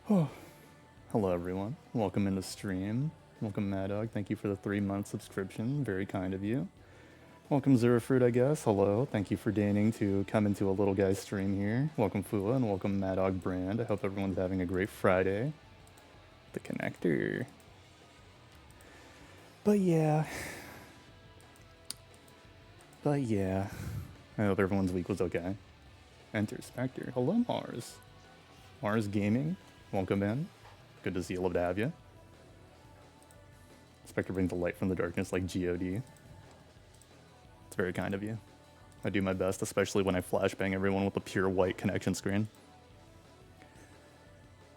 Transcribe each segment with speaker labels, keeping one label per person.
Speaker 1: Oh, hello everyone. Welcome into stream. Welcome Mad Dog. Thank you for the 3-month subscription. Very kind of you. Welcome Zero Fruit, I guess. Hello. Thank you for deigning to come into a little guy's stream here. Welcome Fua and welcome Mad Dog Brand. I hope everyone's having a great Friday. The connector. But yeah. I hope everyone's week was okay. Enter Spectre. Hello Mars. Mars Gaming. Welcome in. Good to see you. Love to have you. Spectre brings the light from the darkness like G.O.D. It's very kind of you. I do my best, especially when I flashbang everyone with a pure white connection screen.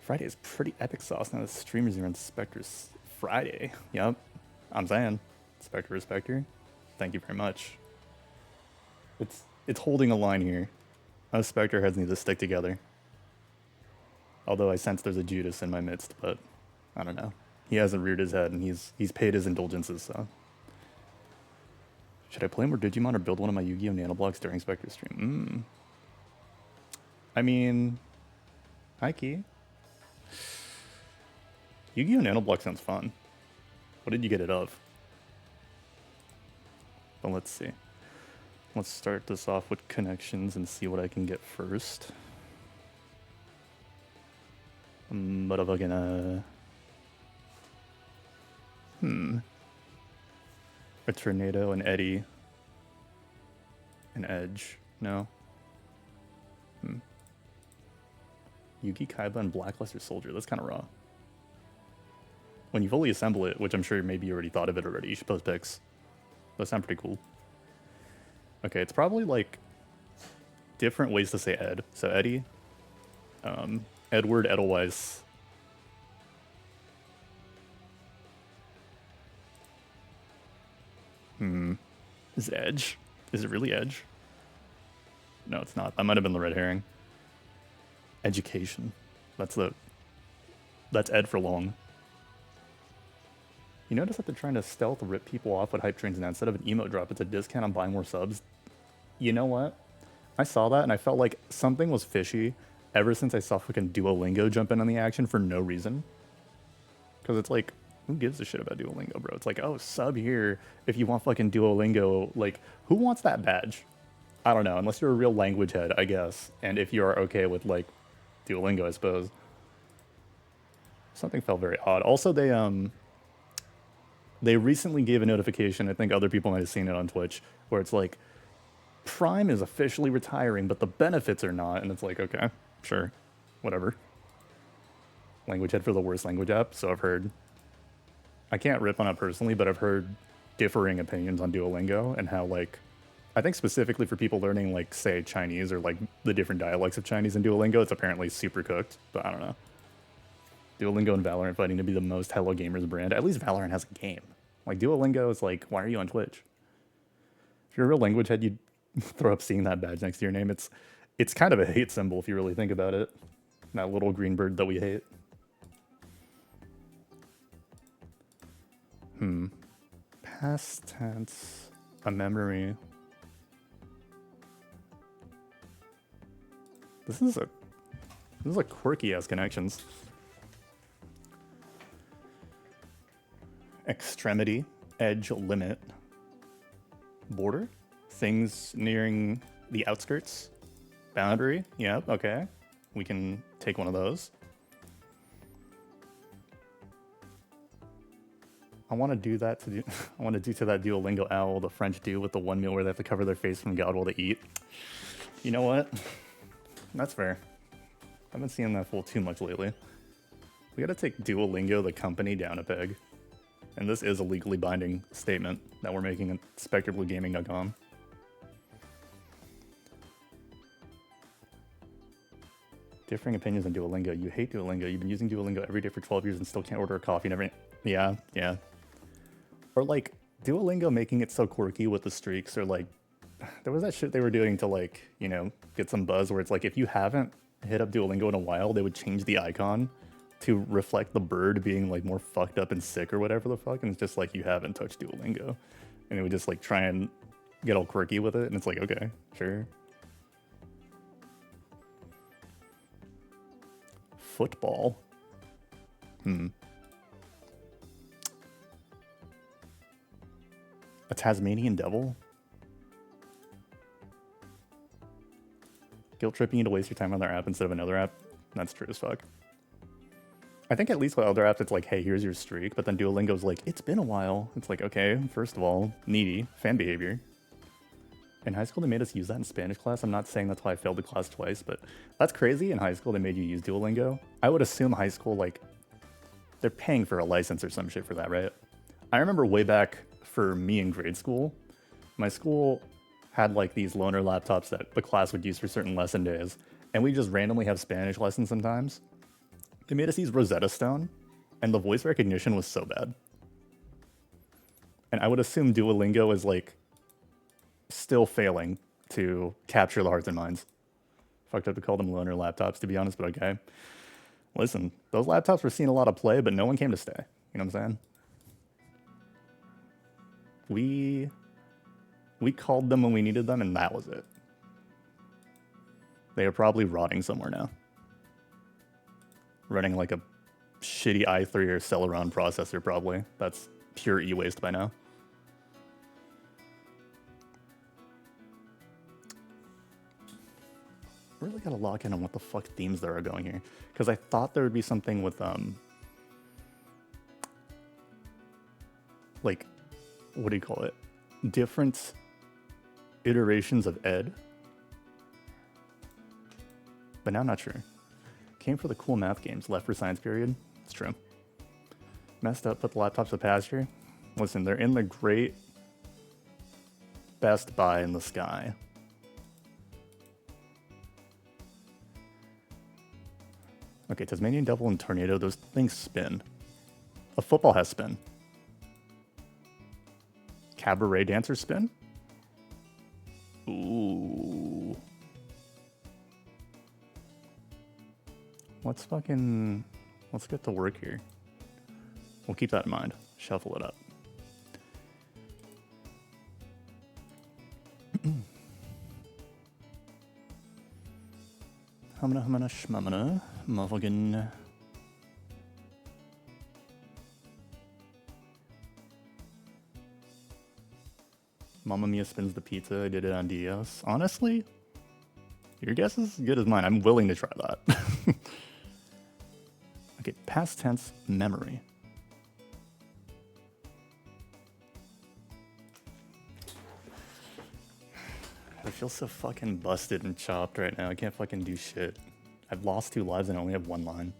Speaker 1: Friday is pretty epic sauce now. The streamers are on Spectre's Friday. Yep. I'm saying. Spectre is Spectre. Thank you very much. It's holding a line here. Us Spectre heads need to stick together. Although I sense there's a Judas in my midst, but I don't know. He hasn't reared his head and he's paid his indulgences, so. Should I play more Digimon or build one of my Yu-Gi-Oh! Nanoblocks during Spectre stream? I mean, hi Key. Yu-Gi-Oh! Nanoblock sounds fun. What did you get it of? But let's see. Let's start this off with connections and see what I can get first. But I'm gonna... A Tornado, an Eddy, an Edge. No. Yugi, Kaiba, and Blackluster Soldier. That's kind of raw. When you fully assemble it, which I'm sure maybe you already thought of it already, you should post pics. Those sound pretty cool. Okay, it's probably like different ways to say Ed. So Eddy, Edward, Edelweiss, Is it Edge? Is it really Edge? No, it's not. That might have been the red herring. Education. That's Ed for long. You notice that they're trying to stealth rip people off with hype trains now. Instead of an emote drop, it's a discount on buying more subs. You know what? I saw that and I felt like something was fishy ever since I saw fucking Duolingo jump in on the action for no reason. Because it's like, who gives a shit about Duolingo, bro? It's like, oh, sub here if you want fucking Duolingo. Like, who wants that badge? I don't know, unless you're a real language head, I guess. And if you are okay with, like, Duolingo, I suppose. Something felt very odd. Also, they recently gave a notification, I think other people might have seen it on Twitch, where it's like, Prime is officially retiring, but the benefits are not. And it's like, okay, sure, whatever. Language head for the worst language app, so I've heard. I can't rip on it personally, but I've heard differing opinions on Duolingo and how, like, I think specifically for people learning, like, say, Chinese or, like, the different dialects of Chinese in Duolingo, it's apparently super cooked, but I don't know. Duolingo and Valorant fighting to be the most Hello Gamers brand. At least Valorant has a game. Like, Duolingo is like, why are you on Twitch? If you're a real language head, you'd throw up seeing that badge next to your name. It's kind of a hate symbol if you really think about it. That little green bird that we hate. Past tense. A memory. This is a quirky ass connections. Extremity, edge, limit, border, things nearing the outskirts, boundary. Yep, okay. We can take one of those. I want to do that to that Duolingo owl the French do with the one meal where they have to cover their face from God while they eat. You know what? That's fair. I've been seeing that fool too much lately. We gotta take Duolingo the company down a peg. And this is a legally binding statement that we're making at SpectreBlueGaming.com. Differing opinions on Duolingo. You hate Duolingo. You've been using Duolingo every day for 12 years and still can't order a coffee. Never. Yeah. Or like Duolingo making it so quirky with the streaks, or like there was that shit they were doing to, like, you know, get some buzz where it's like if you haven't hit up Duolingo in a while, they would change the icon to reflect the bird being like more fucked up and sick or whatever the fuck, and it's just like you haven't touched Duolingo, and it would just like try and get all quirky with it, and it's like, okay, sure. Football. A Tasmanian devil? Guilt tripping you to waste your time on their app instead of another app? That's true as fuck. I think at least with other apps, it's like, hey, here's your streak. But then Duolingo's like, it's been a while. It's like, okay, first of all, needy, fan behavior. In high school, they made us use that in Spanish class. I'm not saying that's why I failed the class twice, but that's crazy. In high school, they made you use Duolingo. I would assume high school, like, they're paying for a license or some shit for that, right? I remember way back for me in grade school, my school had like these loaner laptops that the class would use for certain lesson days. And we just randomly have Spanish lessons sometimes. They made us use Rosetta Stone, and the voice recognition was so bad. And I would assume Duolingo is like still failing to capture the hearts and minds. Fucked up to call them loaner laptops, to be honest, but okay. Listen, those laptops were seeing a lot of play, but no one came to stay. You know what I'm saying? We called them when we needed them, and that was it. They are probably rotting somewhere now. Running like a shitty i3 or Celeron processor, probably. That's pure e-waste by now. Really gotta lock in on what the fuck themes there are going here. Because I thought there would be something with, like, what do you call it? Different iterations of Ed. But now I'm not sure. Came for the cool math games, left for science period. It's true. Messed up, put the laptops to pasture. Listen, they're in the great Best Buy in the sky. Okay, Tasmanian Devil and Tornado, those things spin. A football has spin. Cabaret dancers spin? Let's get to work here. We'll keep that in mind. Shuffle it up. Humana shmumana. Motherfucking. Mamma Mia spins the pizza. I did it on DS. Honestly, your guess is as good as mine. I'm willing to try that. Okay, past tense memory. I feel so fucking busted and chopped right now. I can't fucking do shit. I've lost 2 lives and I only have 1 line.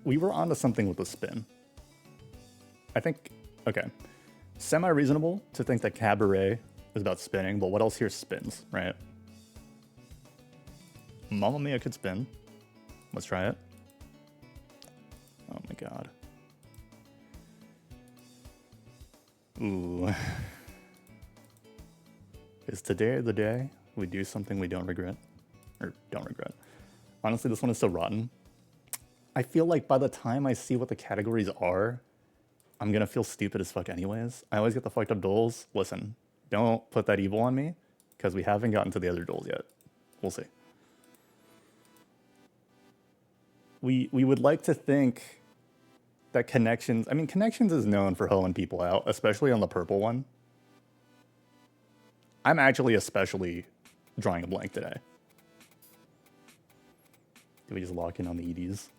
Speaker 1: We were onto something with the spin. I think, okay. Semi-reasonable to think that cabaret is about spinning, but what else here spins, right? Mamma Mia could spin. Let's try it. Oh my god. Ooh. Is today the day we do something we don't regret? Or don't regret. Honestly, this one is so rotten. I feel like by the time I see what the categories are, I'm gonna feel stupid as fuck anyways. I always get the fucked up duels. Listen, don't put that evil on me, because we haven't gotten to the other duels yet. We'll see. We would like to think that Connections... I mean, Connections is known for hoeing people out, especially on the purple one. I'm actually especially drawing a blank today. Do we just lock in on the EDs?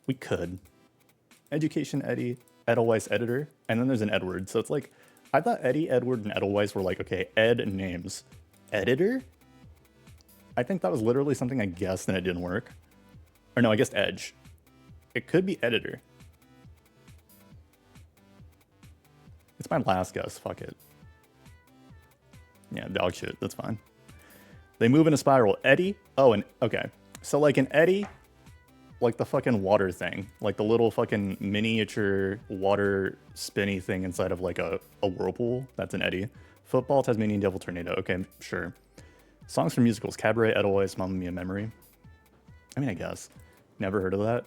Speaker 1: We could. Education Eddie, Edelweiss editor, and then there's an Edward. So it's like, I thought Eddie, Edward, and Edelweiss were like, okay, Ed and names. Editor? I think that was literally something I guessed and it didn't work. Or no, I guessed Edge. It could be editor. It's my last guess, fuck it. Yeah, dog shit, that's fine. They move in a spiral. Eddy? Oh, and okay. So like an eddy, like the fucking water thing. Like the little fucking miniature water spinny thing inside of like a whirlpool. That's an eddy. Football, Tasmanian Devil, Tornado. Okay, sure. Songs from musicals. Cabaret, Edelweiss, Mamma Mia, Memory. I mean, I guess. Never heard of that.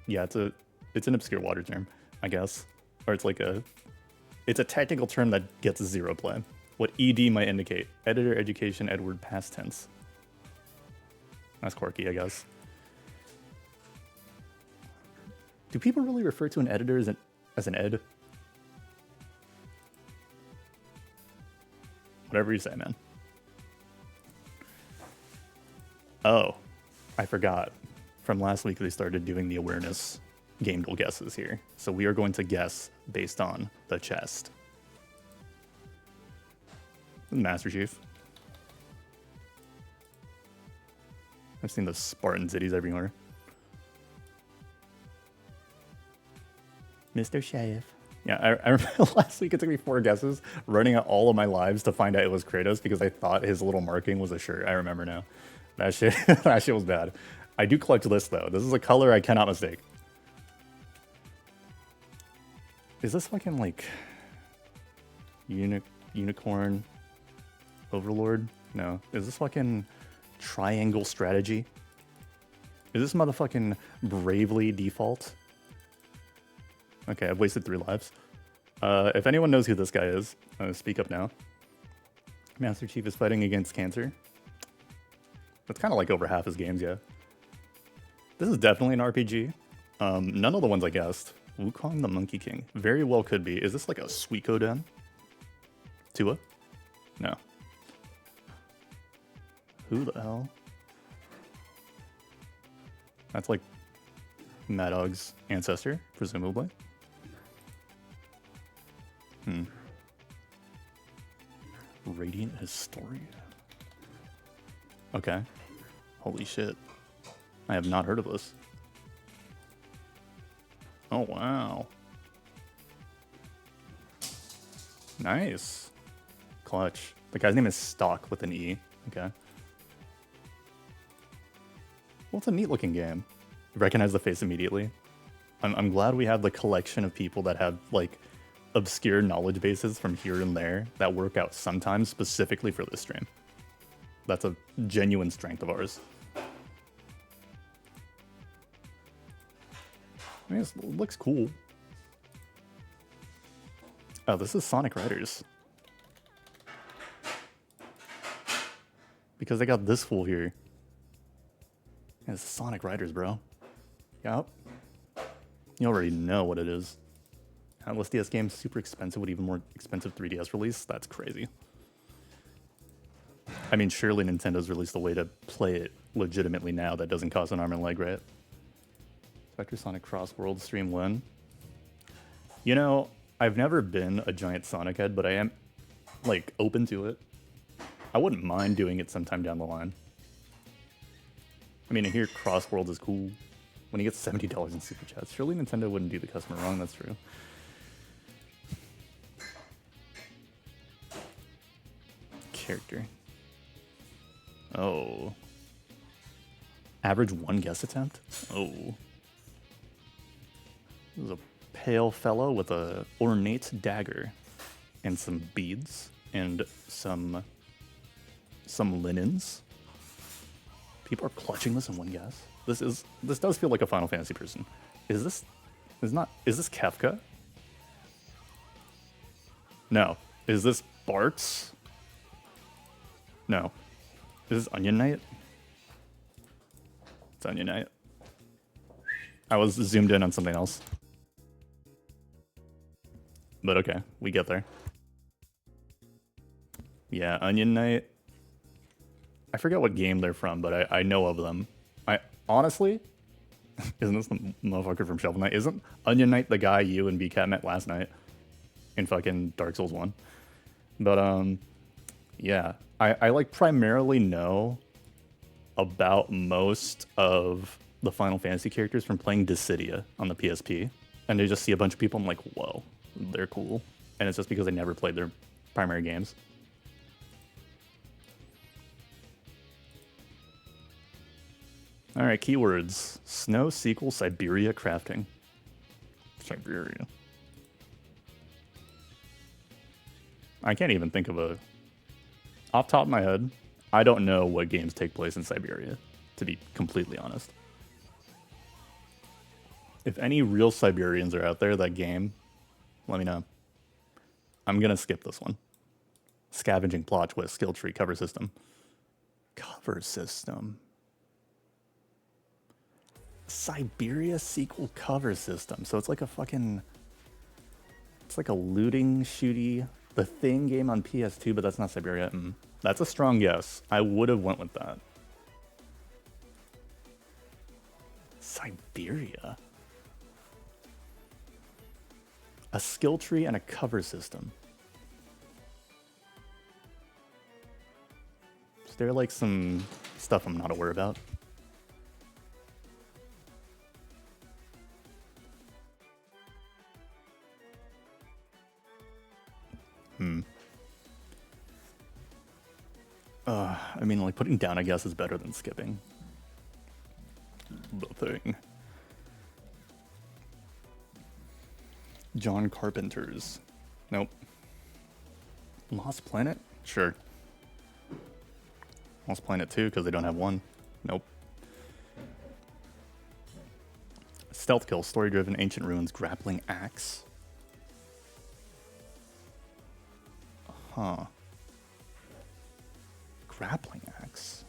Speaker 1: Yeah, it's an obscure water term, I guess. Or it's like it's a technical term that gets 0 play. What ED might indicate. Editor, education, Edward, past tense. That's quirky, I guess. Do people really refer to an editor as an ed? Whatever you say, man. Oh, I forgot. From last week, they started doing the awareness game duel guesses here. So we are going to guess based on the chest. Master Chief. I've seen those Spartan cities everywhere. Mr. Chief. Yeah, I remember last week it took me 4 guesses, running out all of my lives to find out it was Kratos because I thought his little marking was a shirt. I remember now. That shit, that shit was bad. I do collect lists though. This is a color I cannot mistake. Is this fucking like unicorn overlord? No. Is this fucking triangle strategy? Is this motherfucking bravely default? Okay, I've wasted 3 lives. If anyone knows who this guy is, speak up now. Master Chief is fighting against cancer. That's kind of like over half his games, yeah. This is definitely an RPG. None of the ones I guessed. Wukong the Monkey King. Very well could be. Is this like a Suikoden? Tua? No. Who the hell? That's like Mad Dog's ancestor, presumably. Radiant Historian. Okay. Holy shit. I have not heard of this. Oh, wow. Nice. Clutch. The guy's name is Stock with an E. Okay. Well, it's a neat looking game. Recognize the face immediately. I'm glad we have the collection of people that have, like, obscure knowledge bases from here and there that work out sometimes specifically for this stream. That's a genuine strength of ours. I mean, it looks cool. Oh, this is Sonic Riders. Because they got this fool here. Yeah, it's Sonic Riders, bro. Yup. You already know what it is. Atlas DS game, super expensive with even more expensive 3DS release. That's crazy. I mean, surely Nintendo's released a way to play it legitimately now that doesn't cost an arm and leg, right? Spectre Sonic Cross World Stream 1. You know, I've never been a giant Sonic head, but I am, like, open to it. I wouldn't mind doing it sometime down the line. I mean, I hear Cross Worlds is cool. When you get $70 in Super Chats, surely Nintendo wouldn't do the customer wrong, that's true. Character. Oh. Average 1 guess attempt? Oh. This is a pale fellow with a ornate dagger and some beads and some linens. People are clutching this in 1 guess. This does feel like a Final Fantasy person. Is this Kefka? No. Is this Bart's? No. Is this Onion Knight? It's Onion Knight. I was zoomed in on something else. But okay, we get there. Yeah, Onion Knight. I forget what game they're from, but I know of them. I honestly, isn't this the motherfucker from Shovel Knight? Isn't Onion Knight the guy you and BCat met last night in fucking Dark Souls 1? But yeah, I like primarily know about most of the Final Fantasy characters from playing Dissidia on the PSP, and I just see a bunch of people. I'm like, whoa, they're cool, and it's just because I never played their primary games. All right, keywords: snow, sequel, Siberia, crafting. Siberia. I can't even think of a... Off top of my head, I don't know what games take place in Siberia, to be completely honest. If any real Siberians are out there that game, let me know. I'm gonna skip this one. Scavenging, plot twist, skill tree, cover system. Cover system. Siberia sequel cover system. So it's like a fucking... It's like a looting shooty... The Thing game on PS2, but that's not Siberia. That's a strong guess. I would have went with that. Siberia? A skill tree and a cover system. Is there like some stuff I'm not aware about? I mean, like, putting down a guess is better than skipping. The Thing. John Carpenter's. Nope. Lost Planet? Sure. Lost Planet 2, because they don't have one. Nope. Stealth kill, story-driven, ancient ruins, grappling axe. Huh. Grappling axe.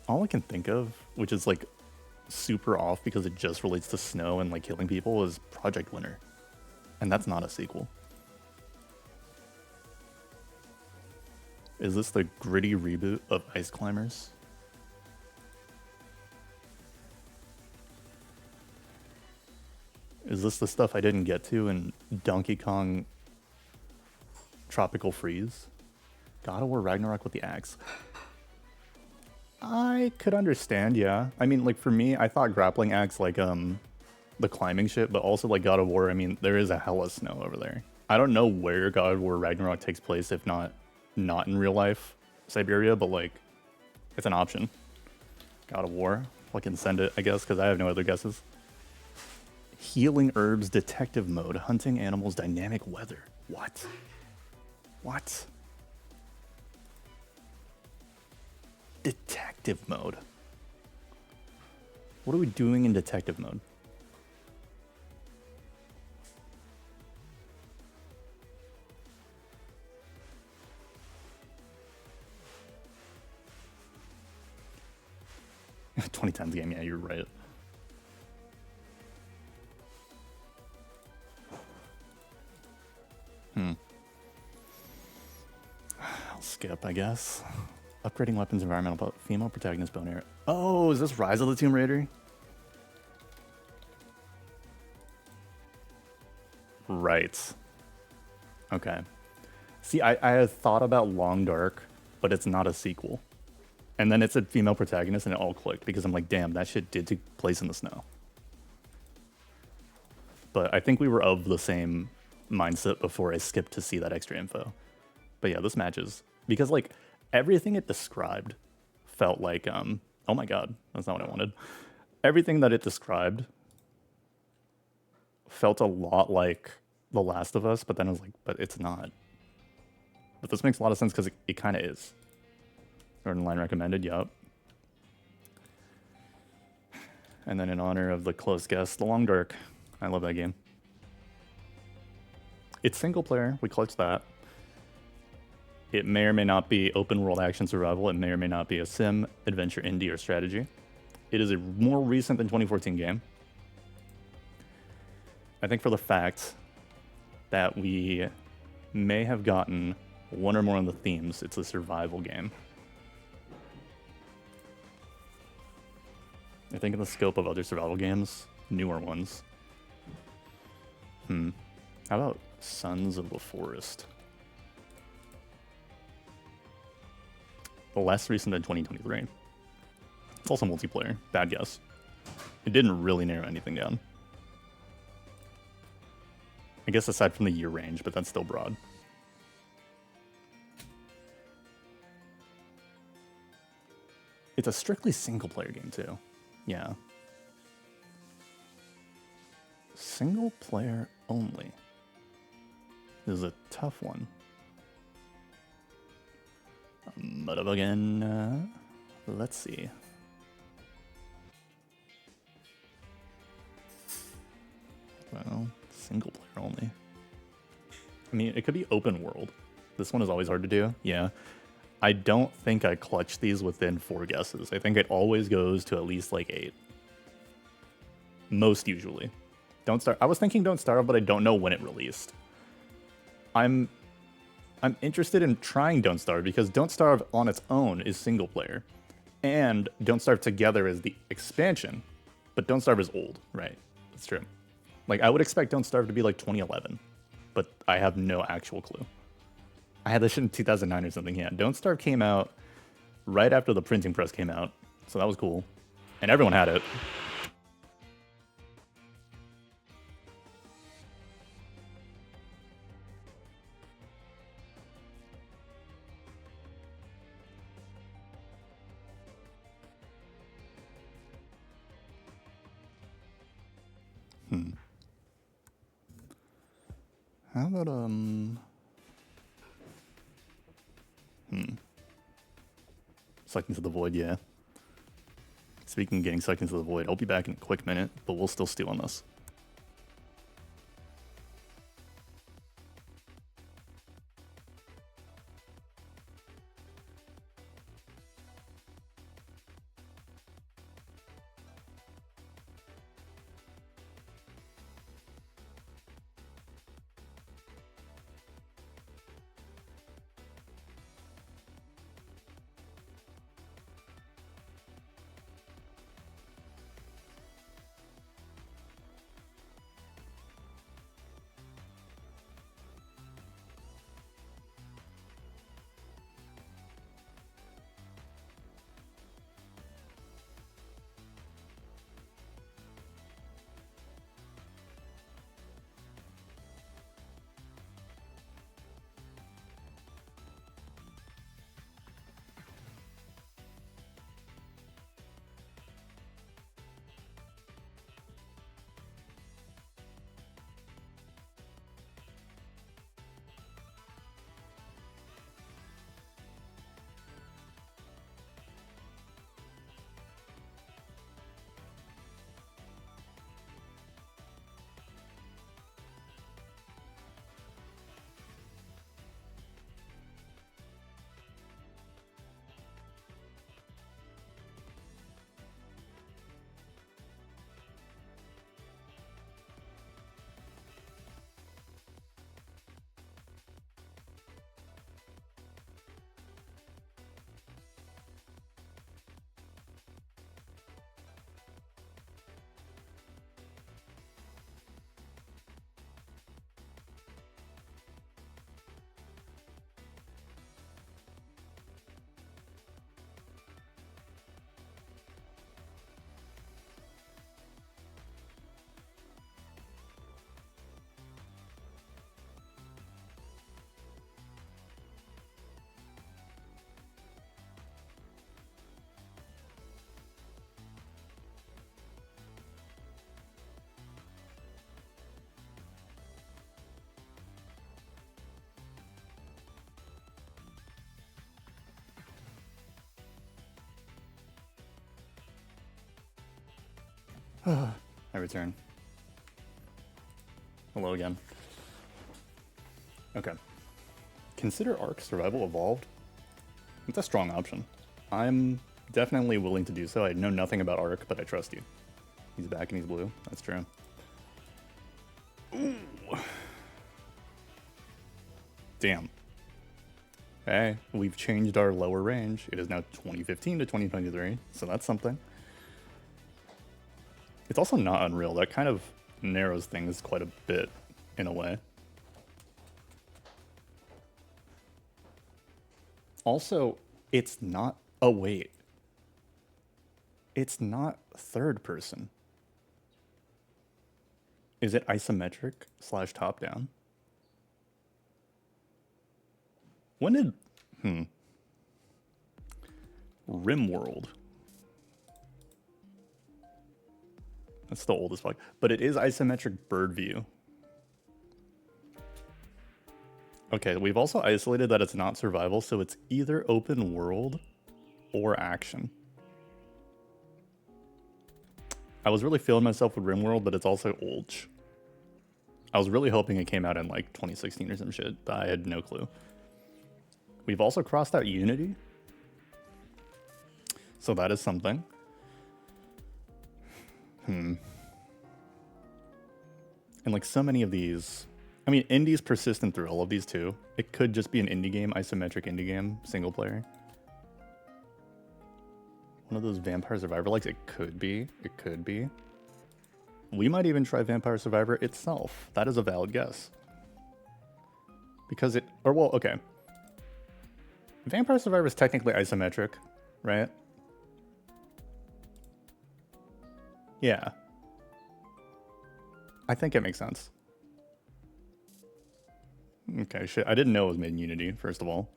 Speaker 1: All I can think of, which is like super off because it just relates to snow and like killing people, is Project Winter. And that's not a sequel. Is this the gritty reboot of Ice Climbers? Is this the stuff I didn't get to in Donkey Kong Tropical Freeze? God of War Ragnarok with the axe. I could understand, yeah. I mean, like, for me, I thought grappling axe, like, the climbing shit, but also, like, God of War, I mean, there is a hella snow over there. I don't know where God of War Ragnarok takes place, if not in real life Siberia, but, like, it's an option. God of War. Fucking send it, I guess, because I have no other guesses. Healing herbs, detective mode, hunting animals, dynamic weather. What? What? Detective mode. What are we doing in detective mode? $20 game, yeah, you're right. I'll skip, I guess. Upgrading weapons, environmental, female protagonist, bone arrow. Oh, is this Rise of the Tomb Raider? Right. Okay. See, I had thought about Long Dark, but it's not a sequel. And then it said female protagonist, and it all clicked because I'm like, damn, that shit did take place in the snow. But I think we were of the same mindset before I skipped to see that extra info. But yeah, this matches because like everything it described felt like oh my god, that's not what I wanted. Everything that it described felt a lot like The Last of Us, but then I was like, but it's not. But this makes a lot of sense because it kind of is. Northern Line recommended, yup. And then in honor of the close guest, The Long Dark. I love that game. It's single player, we clutched that. It may or may not be open world action survival. It may or may not be a sim, adventure, indie, or strategy. It is a more recent than 2014 game. I think for the fact that we may have gotten one or more of the themes, it's a survival game. I think in the scope of other survival games, newer ones. How about Sons of the Forest? Less recent than 2023. It's also multiplayer. Bad guess. It didn't really narrow anything down. I guess aside from the year range, but that's still broad. It's a strictly single player game too. Yeah. Single player only. This is a tough one. But again, let's see. Well, single player only. I mean, it could be open world. This one is always hard to do. Yeah. I don't think I clutch these within 4 guesses. I think it always goes to at least like 8. Most usually. Don't Starve. I was thinking Don't Starve, but I don't know when it released. I'm interested in trying Don't Starve because Don't Starve on its own is single player. And Don't Starve Together is the expansion. But Don't Starve is old, right? That's true. Like, I would expect Don't Starve to be like 2011. But I have no actual clue. I had this shit in 2009 or something, yeah. Don't Starve came out right after the printing press came out. So that was cool. And everyone had it. How about, Sucked into the Void, yeah. Speaking of getting sucked into the Void, I'll be back in a quick minute, but we'll still stew on this. I return. Hello again. Okay. Consider Ark Survival Evolved. It's a strong option. I'm definitely willing to do so. I know nothing about Ark, but I trust you. He's back and he's blue. That's true. Ooh. Damn. Hey, we've changed our lower range. It is now 2015 to 2023, so that's something. It's also not Unreal. That kind of narrows things quite a bit, in a way. Also, it's not... Oh, wait. It's not third person. Is it isometric / top-down? When did... RimWorld. That's the oldest bug. But it is isometric bird view. Okay, we've also isolated that it's not survival, so it's either open world or action. I was really feeling myself with RimWorld, but it's also old. I was really hoping it came out in like 2016 or some shit, but I had no clue. We've also crossed out Unity. So that is something. And like so many of these, I mean, indie's persistent through all of these too. It could just be an indie game, isometric indie game, single player. One of those Vampire Survivor likes, it could be. It could be. We might even try Vampire Survivor itself. That is a valid guess. Because it, or well, okay. Vampire Survivor is technically isometric, right? Yeah. I think it makes sense. Okay, shit. I didn't know it was made in Unity, first of all.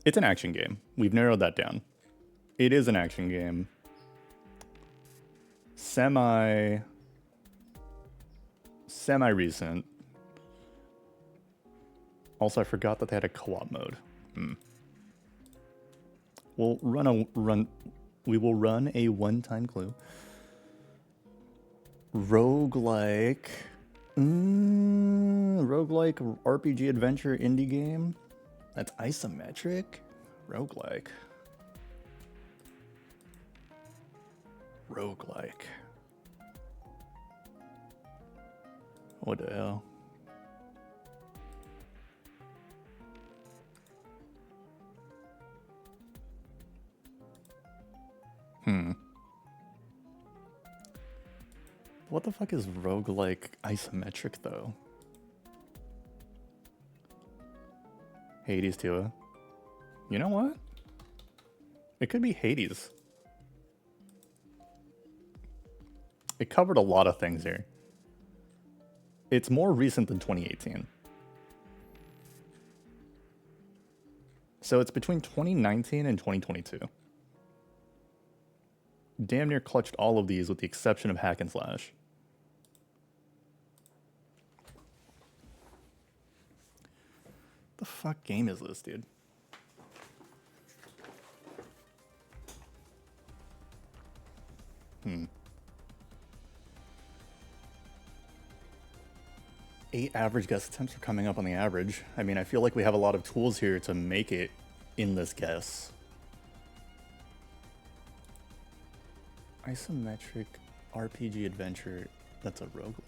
Speaker 1: It's an action game. We've narrowed that down. It is an action game. Semi-recent. Also, I forgot that they had a co-op mode. We will run a one-time clue. Roguelike. Roguelike RPG adventure indie game. That's isometric. Roguelike. Roguelike. What the hell? What the fuck is roguelike isometric though? Hades too. You know what? It could be Hades. It covered a lot of things here. It's more recent than 2018. So it's between 2019 and 2022. Damn near clutched all of these with the exception of Hack and Slash. The fuck game is this, dude? Eight average guess attempts are coming up on the average. I mean, I feel like we have a lot of tools here to make it in this guess. Isometric RPG adventure that's a roguelike.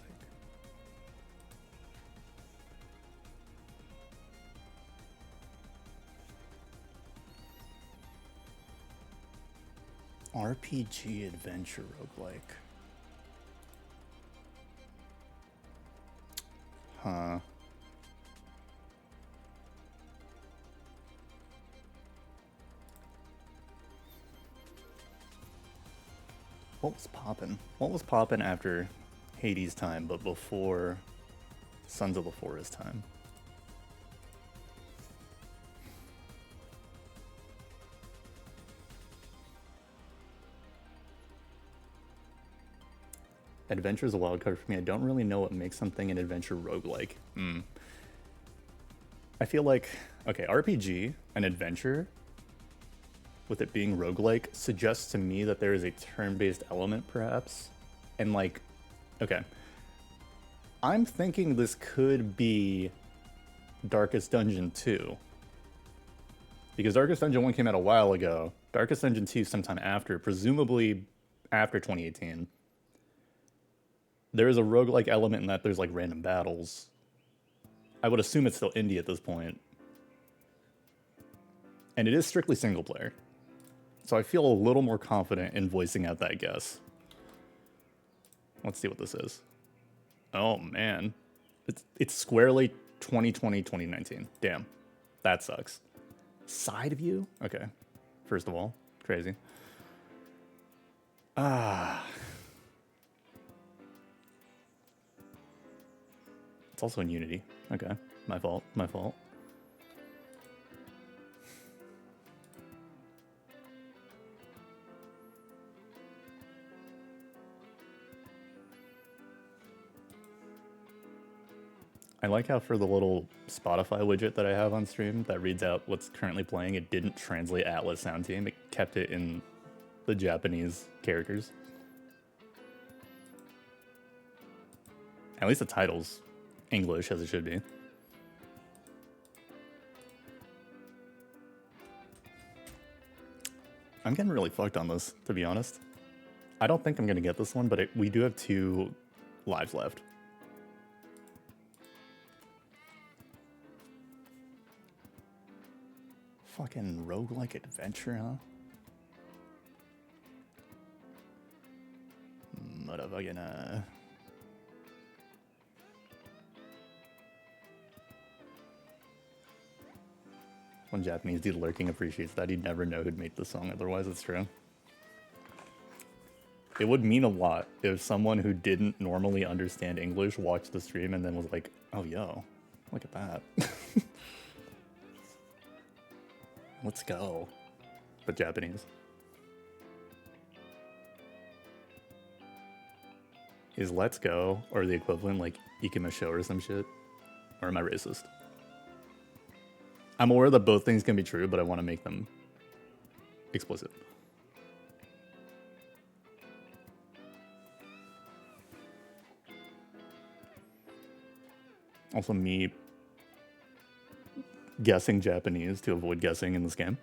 Speaker 1: RPG adventure roguelike. Huh. What was poppin'? What was poppin' after Hades time, but before Sons of the Forest time? Adventure is a wild card for me. I don't really know what makes something an adventure roguelike. I feel like, okay, RPG, an adventure, with it being roguelike, suggests to me that there is a turn-based element, perhaps. And like, okay. I'm thinking this could be Darkest Dungeon 2. Because Darkest Dungeon 1 came out a while ago. Darkest Dungeon 2 sometime after, presumably after 2018. There is a roguelike element in that there's like random battles. I would assume it's still indie at this point. And it is strictly single player. So I feel a little more confident in voicing out that guess. Let's see what this is. Oh man. It's squarely 2020, 2019. Damn. That sucks. Side view? Okay. First of all, crazy. It's also in Unity. Okay. My fault. My fault. I like how for the little Spotify widget that I have on stream that reads out what's currently playing, it didn't translate Atlas Sound Team. It kept it in the Japanese characters. At least the title's English, as it should be. I'm getting really fucked on this, to be honest. I don't think I'm going to get this one, but we do have 2 lives left. Fucking roguelike adventure, huh? Motherfucking, One Japanese dude lurking appreciates that. He'd never know who'd made the song, otherwise it's true. It would mean a lot if someone who didn't normally understand English watched the stream and then was like, oh, yo, look at that. Let's go. But Japanese. Is let's go or the equivalent like ikimasho or some shit? Or am I racist? I'm aware that both things can be true, but I want to make them explicit. Also me guessing Japanese to avoid guessing in this game.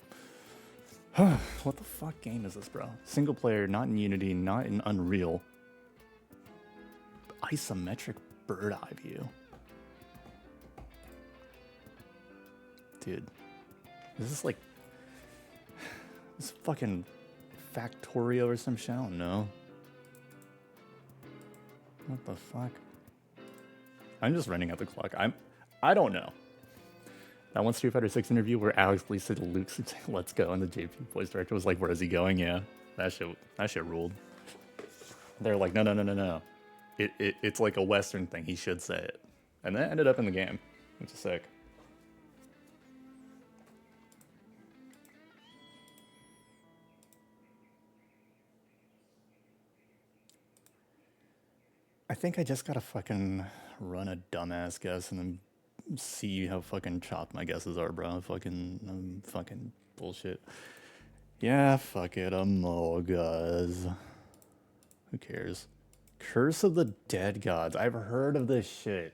Speaker 1: What the fuck game is this, bro? Single player, not in Unity, not in Unreal. Isometric bird eye view. Dude. Is this like... This fucking Factorio or some shit? I don't know. What the fuck? I'm just running out the clock. I don't know. That one Street Fighter 6 interview where Alex Lee said to Luke, let's go, and the JP voice director was like, where is he going? Yeah, that shit ruled. They're like, no. It's like a Western thing. He should say it. And that ended up in the game, which is sick. I think I just gotta fucking run a dumbass guess and then see how fucking chopped my guesses are, bro. Fucking bullshit. Yeah, fuck it, Among Us. Who cares? Curse of the Dead Gods. I've heard of this shit.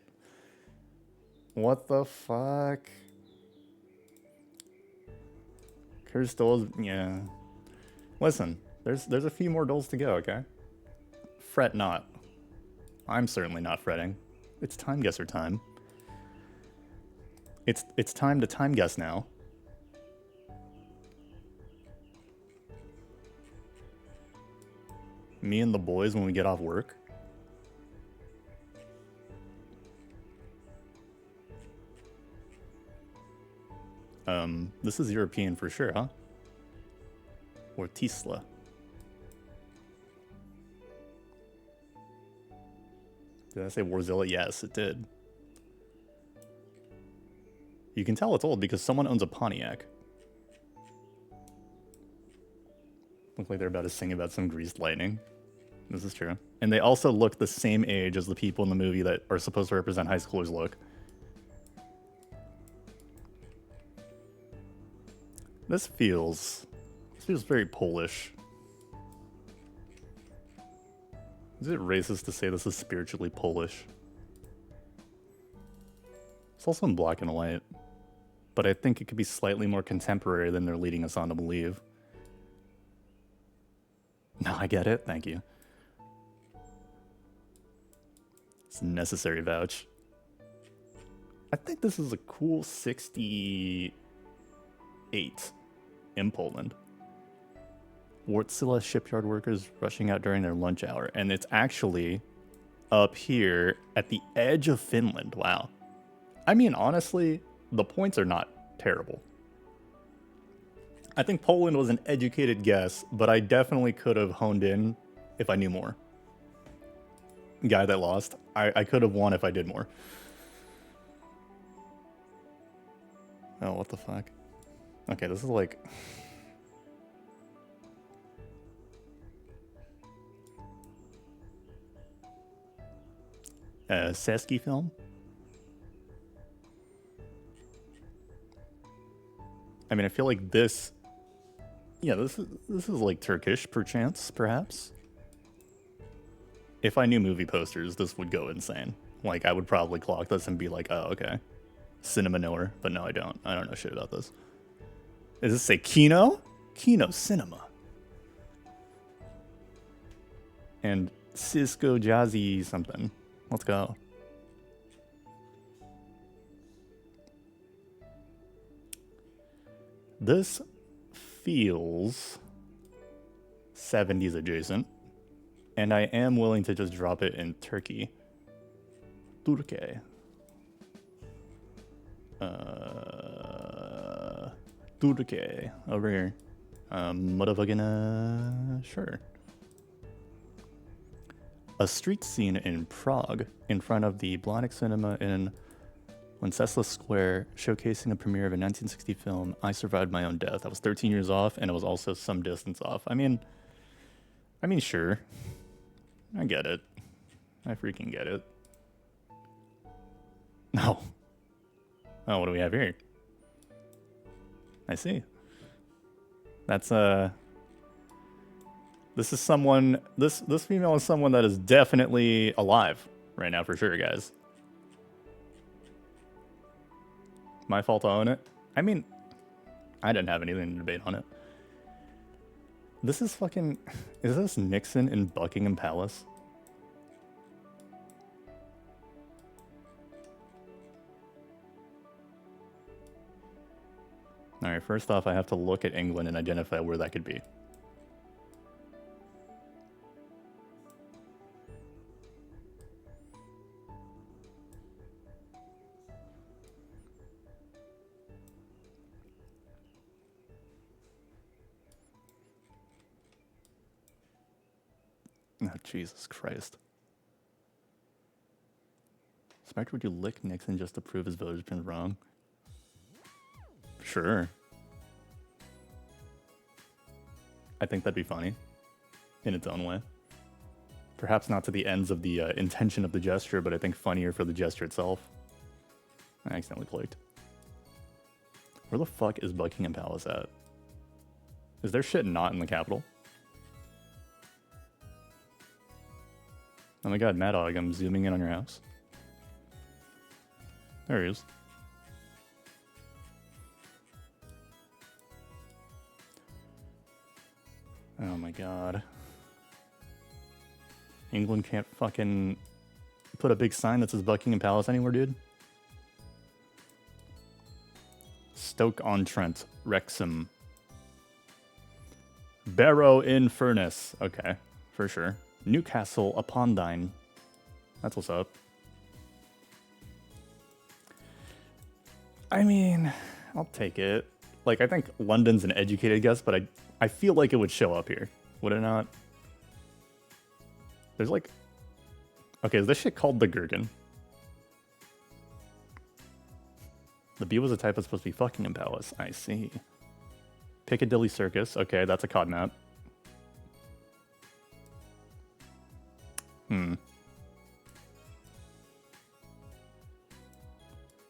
Speaker 1: What the fuck? Curse dolls, yeah. Listen, there's a few more dolls to go, okay? Fret not. I'm certainly not fretting. It's time guesser time. It's time to time guess now. Me and the boys when we get off work. This is European for sure, huh? Or Tisla. Did I say Warzilla? Yes, it did. You can tell it's old because someone owns a Pontiac. Look like they're about to sing about some greased lightning. This is true. And they also look the same age as the people in the movie that are supposed to represent high schoolers look. This feels very Polish. Is it racist to say this is spiritually Polish? It's also in black and white, but I think it could be slightly more contemporary than they're leading us on to believe. No, I get it. Thank you. It's a necessary vouch. I think this is a cool 68 in Poland. Wartsila shipyard workers rushing out during their lunch hour. And it's actually up here at the edge of Finland. Wow. I mean, honestly, the points are not terrible. I think Poland was an educated guess, but I definitely could have honed in if I knew more. Guy that lost. I could have won if I did more. Oh, what the fuck? Okay, this is like... Seski film? I mean, I feel like this... Yeah, this is like Turkish, perchance, perhaps? If I knew movie posters, this would go insane. Like, I would probably clock this and be like, oh, okay. Cinema knower. But no, I don't. I don't know shit about this. Does this say Kino? Kino Cinema. And Cisco Jazzy something. Let's go. This feels 70s adjacent. And I am willing to just drop it in Turkey. Turkey. Turkey. Over here. Motherfucking, sure. A street scene in Prague in front of the Blahnik Cinema in Wenceslas Square, showcasing a premiere of a 1960 film, I Survived My Own Death. I was 13 years off, and it was also some distance off. I mean, sure. I get it. I freaking get it. No. Oh, what do we have here? I see. That's this is someone, this female is someone that is definitely alive right now for sure, guys. My fault to own it? I mean, I didn't have anything to debate on it. This is fucking... Is this Nixon in Buckingham Palace? Alright, first off, I have to look at England and identify where that could be. Oh, Jesus Christ. Spectre, would you lick Nixon just to prove his voter's been wrong? Sure. I think that'd be funny. In its own way. Perhaps not to the ends of the intention of the gesture, but I think funnier for the gesture itself. I accidentally clicked. Where the fuck is Buckingham Palace at? Is there shit not in the capital? Oh my god, Mad Dog, I'm zooming in on your house. There he is. Oh my god. England can't fucking put a big sign that says Buckingham Palace anywhere, dude. Stoke-on-Trent, Wrexham. Barrow-in-Furness. Okay, for sure. Newcastle upon Tyne. That's what's up. I mean, I'll take it. Like, I think London's an educated guess, but I feel like it would show up here. Would it not? There's like... Okay, is this shit called the Gherkin? The B was a type that's supposed to be Buckingham Palace. I see. Piccadilly Circus. Okay, that's a COD map.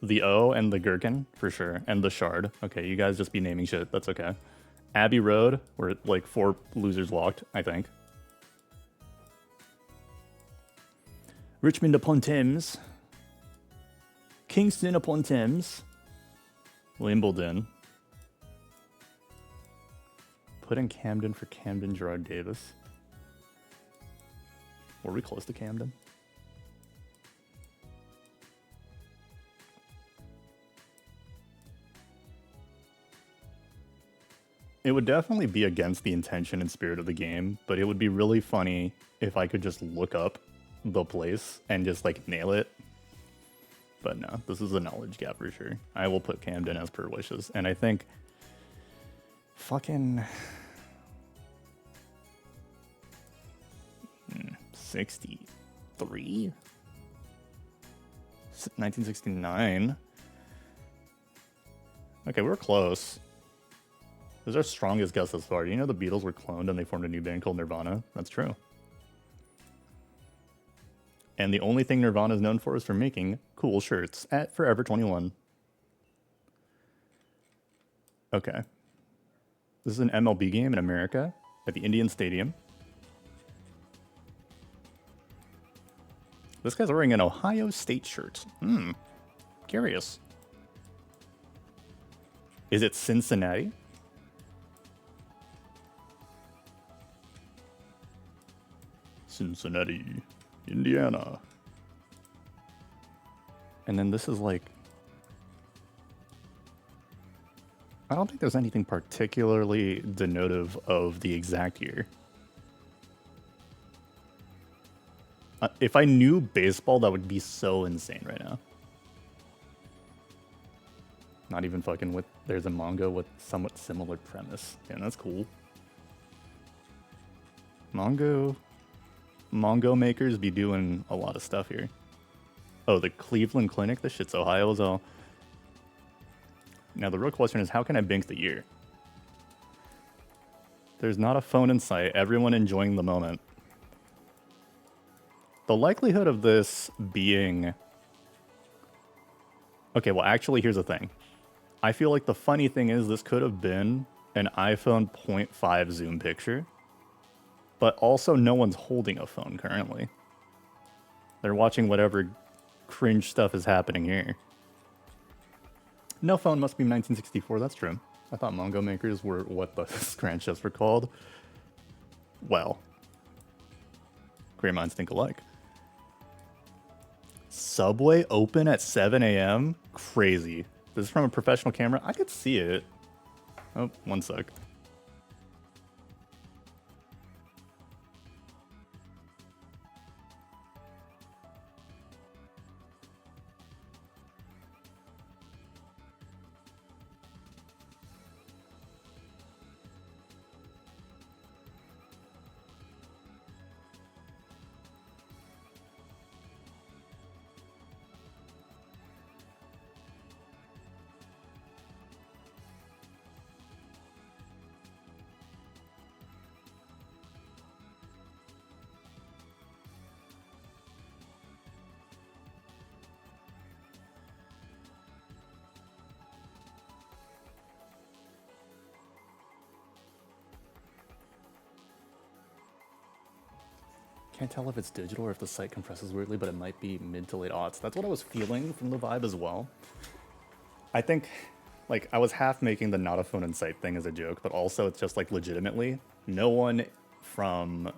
Speaker 1: The O and the Gherkin, for sure. And the Shard. Okay, you guys just be naming shit. That's okay. Abbey Road, where like 4 losers walked, I think. Richmond upon Thames. Kingston upon Thames. Wimbledon. Put in Camden for Camden Gerard Davis. Were we close to Camden? It would definitely be against the intention and spirit of the game, but it would be really funny if I could just look up the place and just like nail it. But no, this is a knowledge gap for sure. I will put Camden as per wishes, and I think fucking 63? 1969? Okay, we're close. This is our strongest guess thus far. You know the Beatles were cloned and they formed a new band called Nirvana? That's true. And the only thing Nirvana is known for is for making cool shirts at Forever 21. Okay. This is an MLB game in America at the Indian Stadium. This guy's wearing an Ohio State shirt. Curious. Is it Cincinnati? Cincinnati, Indiana. And then this is like... I don't think there's anything particularly denotive of the exact year. If I knew baseball, that would be so insane right now. Not even fucking with... There's a manga with somewhat similar premise. Damn, that's cool. Mongo makers be doing a lot of stuff here. Oh, the Cleveland Clinic? This shit's Ohio as well. Now the real question is, how can I bank the year? There's not a phone in sight. Everyone enjoying the moment. The likelihood of this being... Okay, well, actually, here's the thing. I feel like the funny thing is this could have been an iPhone 0.5 zoom picture, but also no one's holding a phone currently. They're watching whatever cringe stuff is happening here. No phone must be 1964, that's true. I thought Mongo makers were what the scratch chefs were called. Well, great minds think alike. Subway open at 7 a.m.? Crazy. This is from a professional camera? I could see it. Oh, one sec. Can't tell if it's digital or if the site compresses weirdly, but it might be mid to late aughts. That's what I was feeling from the vibe as well. I think, like, I was half making the not a phone in sight thing as a joke, but also it's just, like, legitimately, no one from,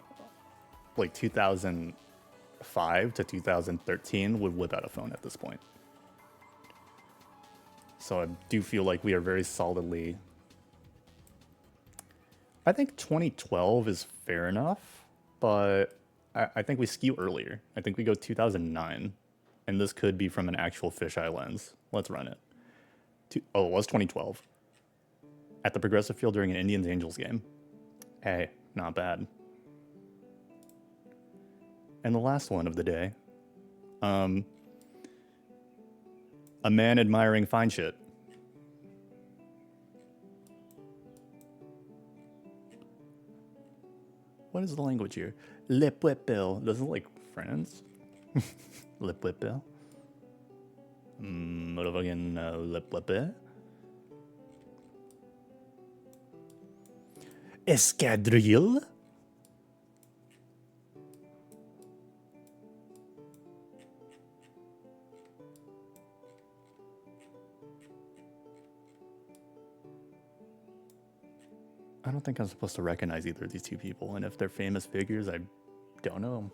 Speaker 1: like, 2005 to 2013 would whip out a phone at this point. So I do feel like we are very solidly... I think 2012 is fair enough, but... I think we skew earlier. I think we go 2009, and this could be from an actual fisheye lens. Let's run it. Oh, it was 2012. At the Progressive Field during an Indians-Angels game. Hey, not bad. And the last one of the day. A man admiring fine shit. What is the language here? Le Puepel. Doesn't like France? Le Puepel. Motherfucking Le Puepel. Escadrille. I don't think I'm supposed to recognize either of these two people, and if they're famous figures, I don't know.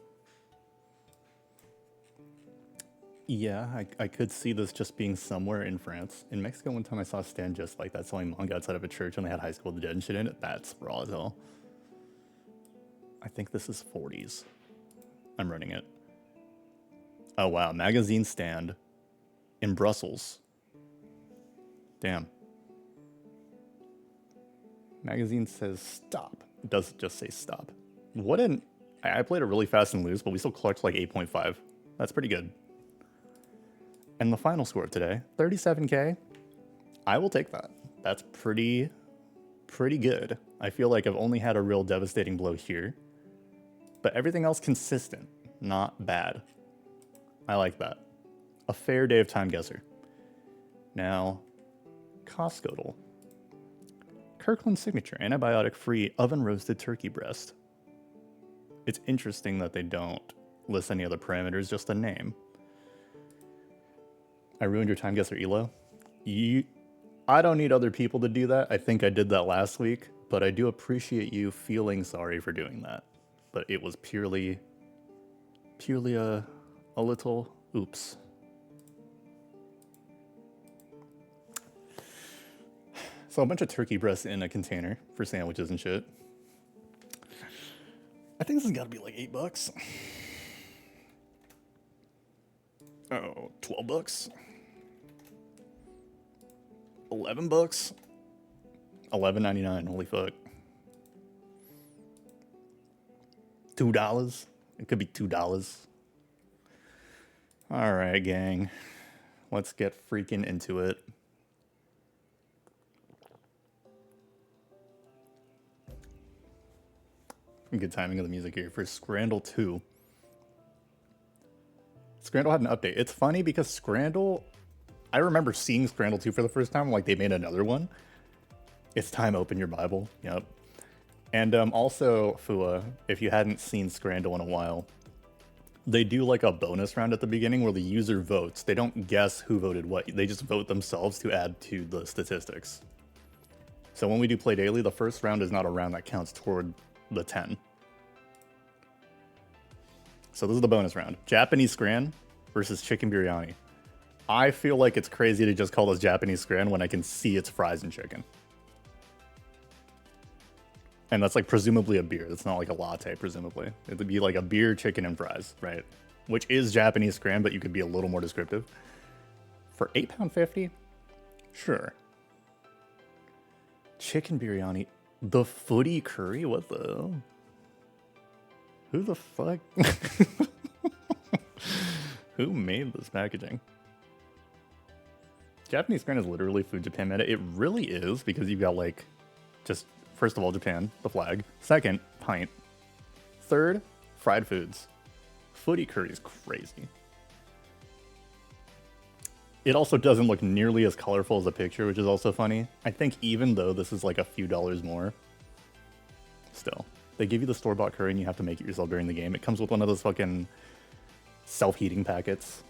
Speaker 1: Yeah, I could see this just being somewhere in France. In Mexico, one time I saw a stand just like that selling manga outside of a church, and they had High School of the Dead and shit in it. That's raw as hell. I think this is 40s. I'm running it. Oh wow, magazine stand in Brussels. Damn. Magazine says stop. It doesn't just say stop. What an... I played it really fast and loose, but we still collected like 8.5. That's pretty good. And the final score of today, 37k. I will take that. That's pretty good. I feel like I've only had a real devastating blow here. But everything else consistent. Not bad. I like that. A fair day of Time Guesser. Now, Costco. Kirkland Signature, antibiotic-free oven-roasted turkey breast. It's interesting that they don't list any other parameters, just a name. I ruined your Time Guesser Elo. I don't need other people to do that. I think I did that last week, but I do appreciate you feeling sorry for doing that. But it was purely a little oops. So a bunch of turkey breasts in a container for sandwiches and shit. I think this has got to be like $8. Oh, $12. $11. $11.99. Holy fuck. $2. It could be $2. All right, gang. Let's get freaking into it. Good timing of the music here for Scrandle 2. Scrandle had an update. It's funny because Scrandle, I remember seeing Scrandle 2 for the first time, like they made another one. It's time, open your Bible. Yep. And also, Fua, if you hadn't seen Scrandle in a while, they do like a bonus round at the beginning where the user votes. They don't guess who voted what. They just vote themselves to add to the statistics. So when we do Play Daily, the first round is not a round that counts toward the 10. So this is the bonus round. Japanese Scran versus chicken biryani. I feel like it's crazy to just call this Japanese Scran when I can see it's fries and chicken. And that's like presumably a beer. That's not like a latte, presumably. It would be like a beer, chicken, and fries, right? Which is Japanese Scran, but you could be a little more descriptive. For £8.50? Sure. Chicken biryani. The footy curry? What the... Who the fuck? Who made this packaging? Japanese Scran is literally Food Japan meta. It really is, because you've got like... Just, first of all, Japan, the flag. Second, pint. Third, fried foods. Footy curry is crazy. It also doesn't look nearly as colorful as the picture, which is also funny. I think even though this is like a few dollars more, still. They give you the store-bought curry and you have to make it yourself during the game. It comes with one of those fucking self-heating packets.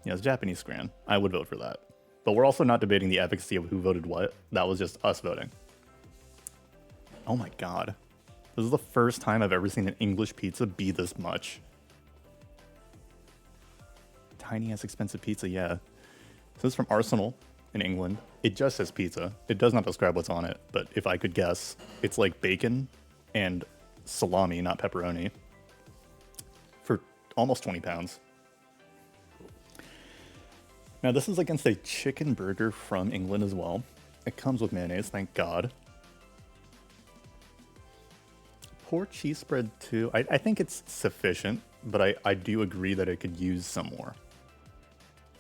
Speaker 1: Yeah, it's Japanese Scran. I would vote for that. But we're also not debating the efficacy of who voted what. That was just us voting. Oh my god. This is the first time I've ever seen an English pizza be this much. Tiny ass expensive pizza, yeah. This is from Arsenal in England. It just says pizza. It does not describe what's on it, but if I could guess, it's like bacon and salami, not pepperoni, for almost 20 pounds. Now this is against a chicken burger from England as well. It comes with mayonnaise, thank God. Poor cheese spread too. I think it's sufficient, but I do agree that it could use some more.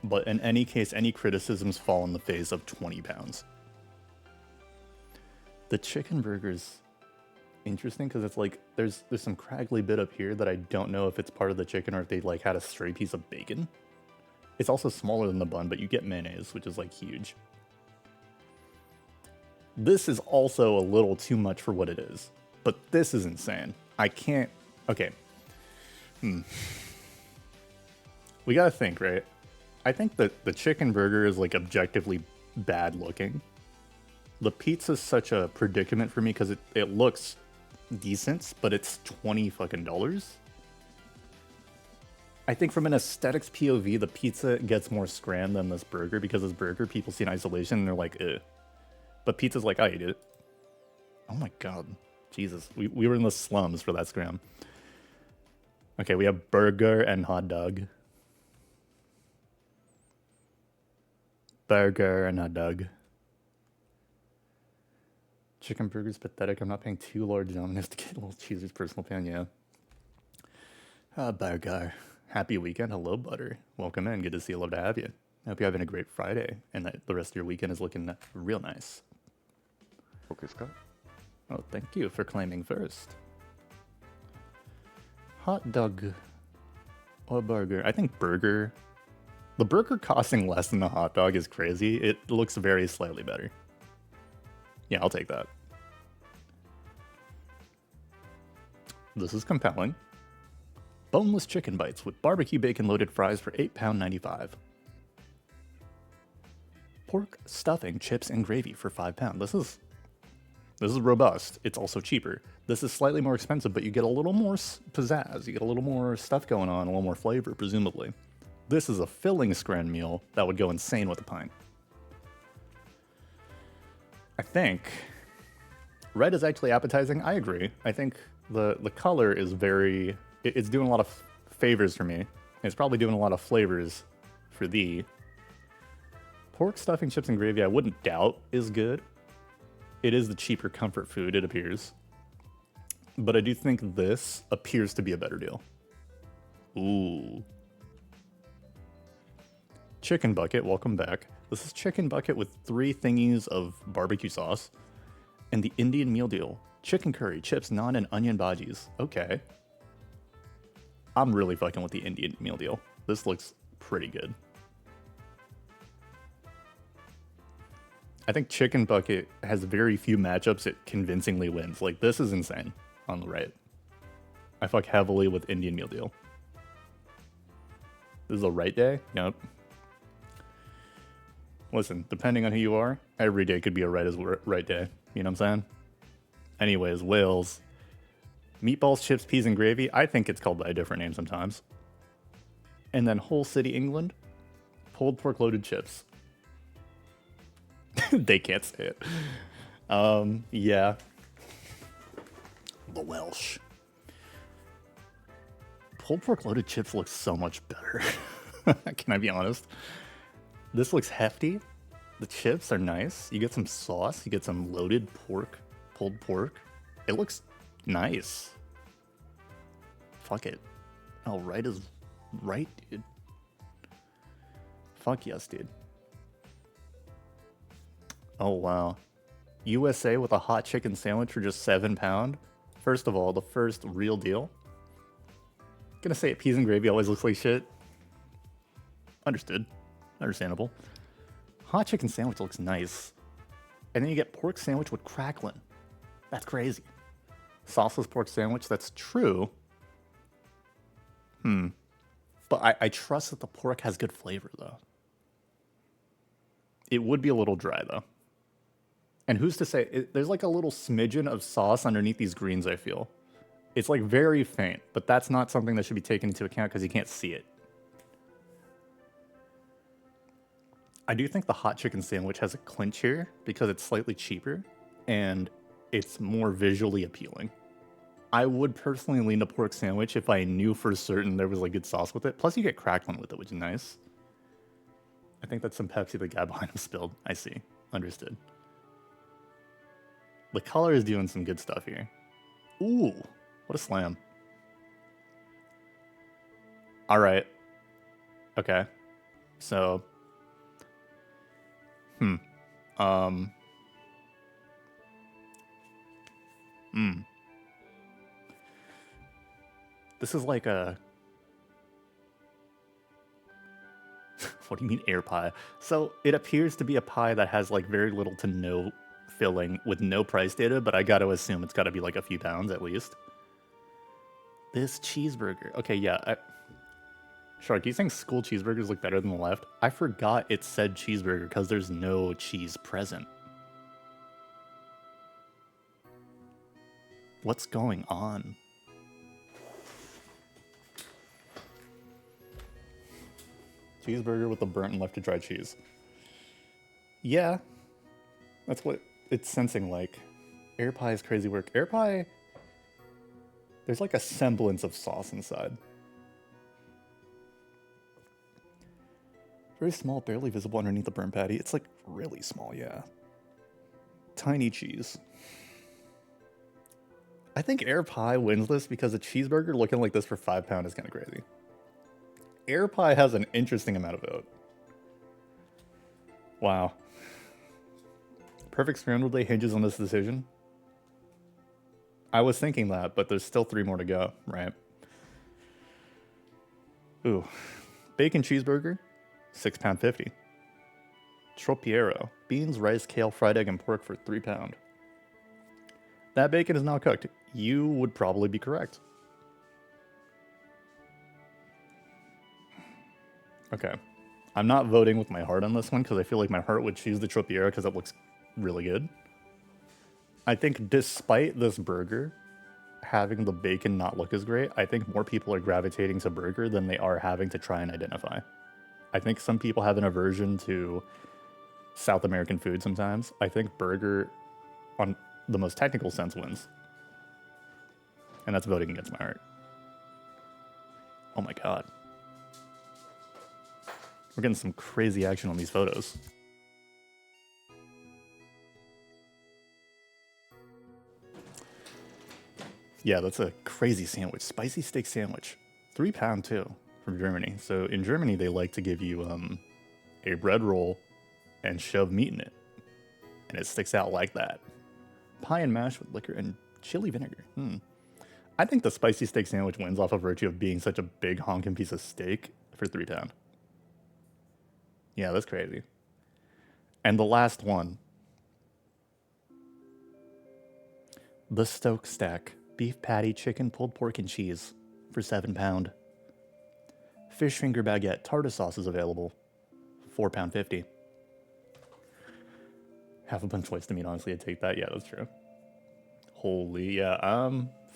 Speaker 1: But in any case, any criticisms fall in the face of 20 pounds. The chicken burger is interesting because it's like there's some craggly bit up here that I don't know if it's part of the chicken or if they like had a stray piece of bacon. It's also smaller than the bun, but you get mayonnaise, which is like huge. This is also a little too much for what it is, but this is insane. I can't. Okay. We gotta think, right? I think that the chicken burger is like objectively bad looking. The pizza's such a predicament for me because it looks decent, but it's $20 fucking dollars. I think from an aesthetics POV, the pizza gets more scram than this burger because this burger people see in isolation and they're like, eh. But pizza's like, I eat it. Oh my god. Jesus. We were in the slums for that scram. Okay, we have burger and hot dog. Burger and hot dog. Chicken burger's pathetic. I'm not paying 2 large Domino's to get a little cheeser's personal pan, yeah. Burger. Happy weekend. Hello, Butter. Welcome in. Good to see you. Love to have you. I hope you're having a great Friday and that the rest of your weekend is looking real nice.
Speaker 2: Okay, Scott.
Speaker 1: Oh, thank you for claiming first. Hot dog or burger? I think burger. The burger costing less than the hot dog is crazy. It looks very slightly better. Yeah, I'll take that. This is compelling. Boneless chicken bites with barbecue bacon loaded fries for £8.95. Pork stuffing, chips, and gravy for £5. This is robust. It's also cheaper. This is slightly more expensive, but you get a little more pizzazz. You get a little more stuff going on, a little more flavor, presumably. This is a filling scran meal that would go insane with a pint. I think red is actually appetizing. I agree. I think the color is very... It's doing a lot of favors for me. It's probably doing a lot of flavors for thee. Pork stuffing, chips, and gravy I wouldn't doubt is good. It is the cheaper comfort food, it appears. But I do think this appears to be a better deal. Ooh. Chicken bucket, welcome back. This is chicken bucket with 3 thingies of barbecue sauce. And the Indian meal deal. Chicken curry, chips, naan, and onion bhajis. Okay. I'm really fucking with the Indian meal deal. This looks pretty good. I think chicken bucket has very few matchups it convincingly wins. Like, this is insane on the right. I fuck heavily with Indian meal deal. This is a right day? Nope. Listen, depending on who you are, every day could be a right day. You know what I'm saying? Anyways, Wales. Meatballs, chips, peas, and gravy. I think it's called by a different name sometimes. And then Whole City, England. Pulled pork loaded chips. They can't say it. Yeah. The Welsh. Pulled pork loaded chips looks so much better. Can I be honest? This looks hefty. The chips are nice. You get some sauce. You get some loaded pork, pulled pork. It looks nice. Fuck it. Oh, right is right, dude. Fuck yes, dude. Oh, wow. USA with a hot chicken sandwich for just £7. First of all, the first real deal. Gonna say it, peas and gravy always looks like shit. Understood. Understandable. Hot chicken sandwich looks nice. And then you get pork sandwich with crackling. That's crazy. Sauceless pork sandwich, that's true. But I trust that the pork has good flavor, though. It would be a little dry, though. And who's to say, there's like a little smidgen of sauce underneath these greens, I feel. It's like very faint, but that's not something that should be taken into account because you can't see it. I do think the hot chicken sandwich has a clinch here because it's slightly cheaper and it's more visually appealing. I would personally lean to pork sandwich if I knew for certain there was like good sauce with it. Plus you get crackling with it, which is nice. I think that's some Pepsi the guy behind him spilled. I see. Understood. The color is doing some good stuff here. Ooh, what a slam. All right. Okay. So, This is like a... What do you mean air pie? So it appears to be a pie that has like very little to no filling with no price data, but I gotta assume it's gotta be like a few pounds at least. This cheeseburger. Okay, yeah. Shark, do you think school cheeseburgers look better than the left? I forgot it said cheeseburger because there's no cheese present. What's going on? Cheeseburger with the burnt and left to dry cheese. Yeah, that's what it's sensing like. Air pie is crazy work. Air pie, there's like a semblance of sauce inside. Very small, barely visible underneath the burnt patty. It's like really small, yeah. Tiny cheese. I think air pie wins this because a cheeseburger looking like this for £5 is kind of crazy. Air pie has an interesting amount of vote. Wow. Perfect scrambled day hinges on this decision. I was thinking that, but there's still 3 more to go, right? Ooh. Bacon cheeseburger, £6.50. Tropiero, beans, rice, kale, fried egg, and pork for £3. That bacon is now cooked. You would probably be correct. Okay. I'm not voting with my heart on this one because I feel like my heart would choose the Tropiero because it looks really good. I think despite this burger having the bacon not look as great, I think more people are gravitating to burger than they are having to try and identify. I think some people have an aversion to South American food sometimes. I think burger, on the most technical sense, wins. And that's voting against my heart. Oh my god. We're getting some crazy action on these photos. Yeah, that's a crazy sandwich. Spicy steak sandwich. £3 too, from Germany. So in Germany, they like to give you a bread roll and shove meat in it. And it sticks out like that. Pie and mash with liquor and chili vinegar. I think the spicy steak sandwich wins off of virtue of being such a big honking piece of steak for £3. Yeah, that's crazy. And the last one. The Stoke Stack. Beef patty, chicken, pulled pork, and cheese for £7. Fish finger baguette, tartar sauce is available. £4.50. Half a bunch twice to meat, honestly, I'd take that. Yeah, that's true. Holy, yeah.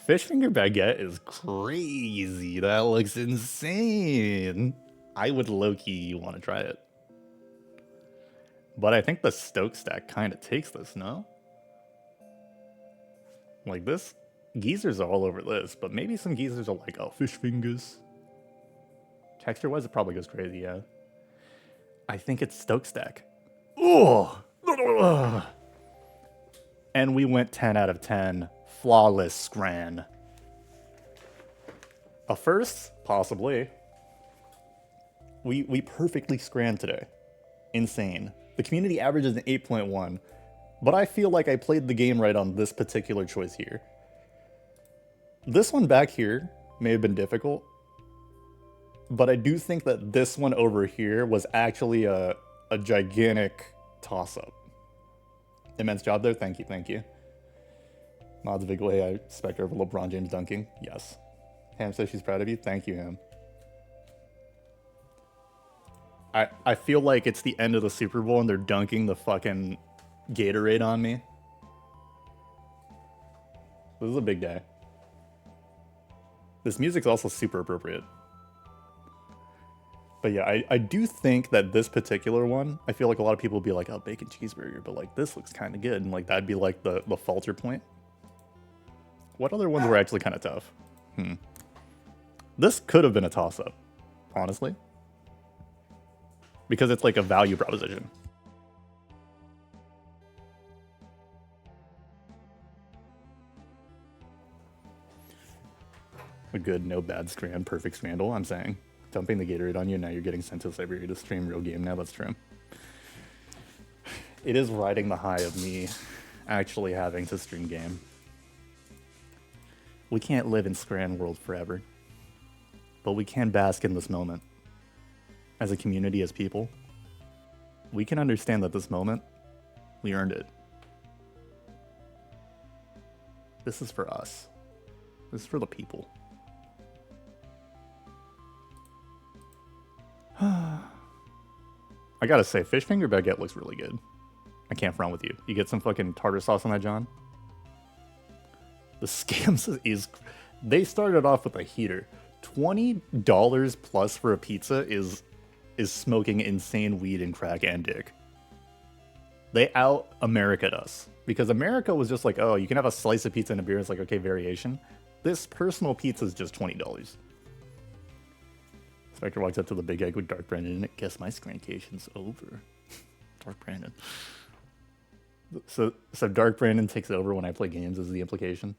Speaker 1: Fish finger baguette is crazy. That looks insane. I would low-key want to try it. But I think the Stoke Stack kind of takes this, no? Like this, geezers are all over this, but maybe some geezers are like, oh, fish fingers. Texture-wise, it probably goes crazy, yeah. I think it's Stoke Stack. Oh! And we went 10 out of 10. Flawless scran. A first? Possibly. We perfectly scran today. Insane. The community average is an 8.1, but I feel like I played the game right on this particular choice here. This one back here may have been difficult, but I do think that this one over here was actually a gigantic toss-up. Immense job there. Thank you, thank you. Mods Vigway, Spectre over LeBron James dunking. Yes. Ham says she's proud of you. Thank you, Ham. I feel like it's the end of the Super Bowl and they're dunking the fucking Gatorade on me. This is a big day. This music's also super appropriate. But yeah, I do think that this particular one, I feel like a lot of people will be like, oh, bacon cheeseburger, but like this looks kind of good. And like that'd be like the falter point. What other ones were actually kind of tough? This could have been a toss-up, honestly. Because it's like a value proposition. A good, no bad scram, perfect scandal, I'm saying. Dumping the Gatorade on you, now you're getting sent to Siberia to stream real game now, that's true. It is riding the high of me actually having to stream game. We can't live in Scran world forever. But we can bask in this moment. As a community, as people. We can understand that this moment, we earned it. This is for us. This is for the people. I gotta say, fish finger baguette looks really good. I can't front with you. You get some fucking tartar sauce on that, John? The scams is they started off with a heater. $20 plus for a pizza is smoking insane weed and crack and dick. They out America'd us because America was just like, oh, you can have a slice of pizza and a beer. It's like, okay, variation. This personal pizza is just $20. Spectre walks up to the big egg with Dark Brandon in it. Guess my scrankation's over. Dark Brandon. So Dark Brandon takes over when I play games is the implication.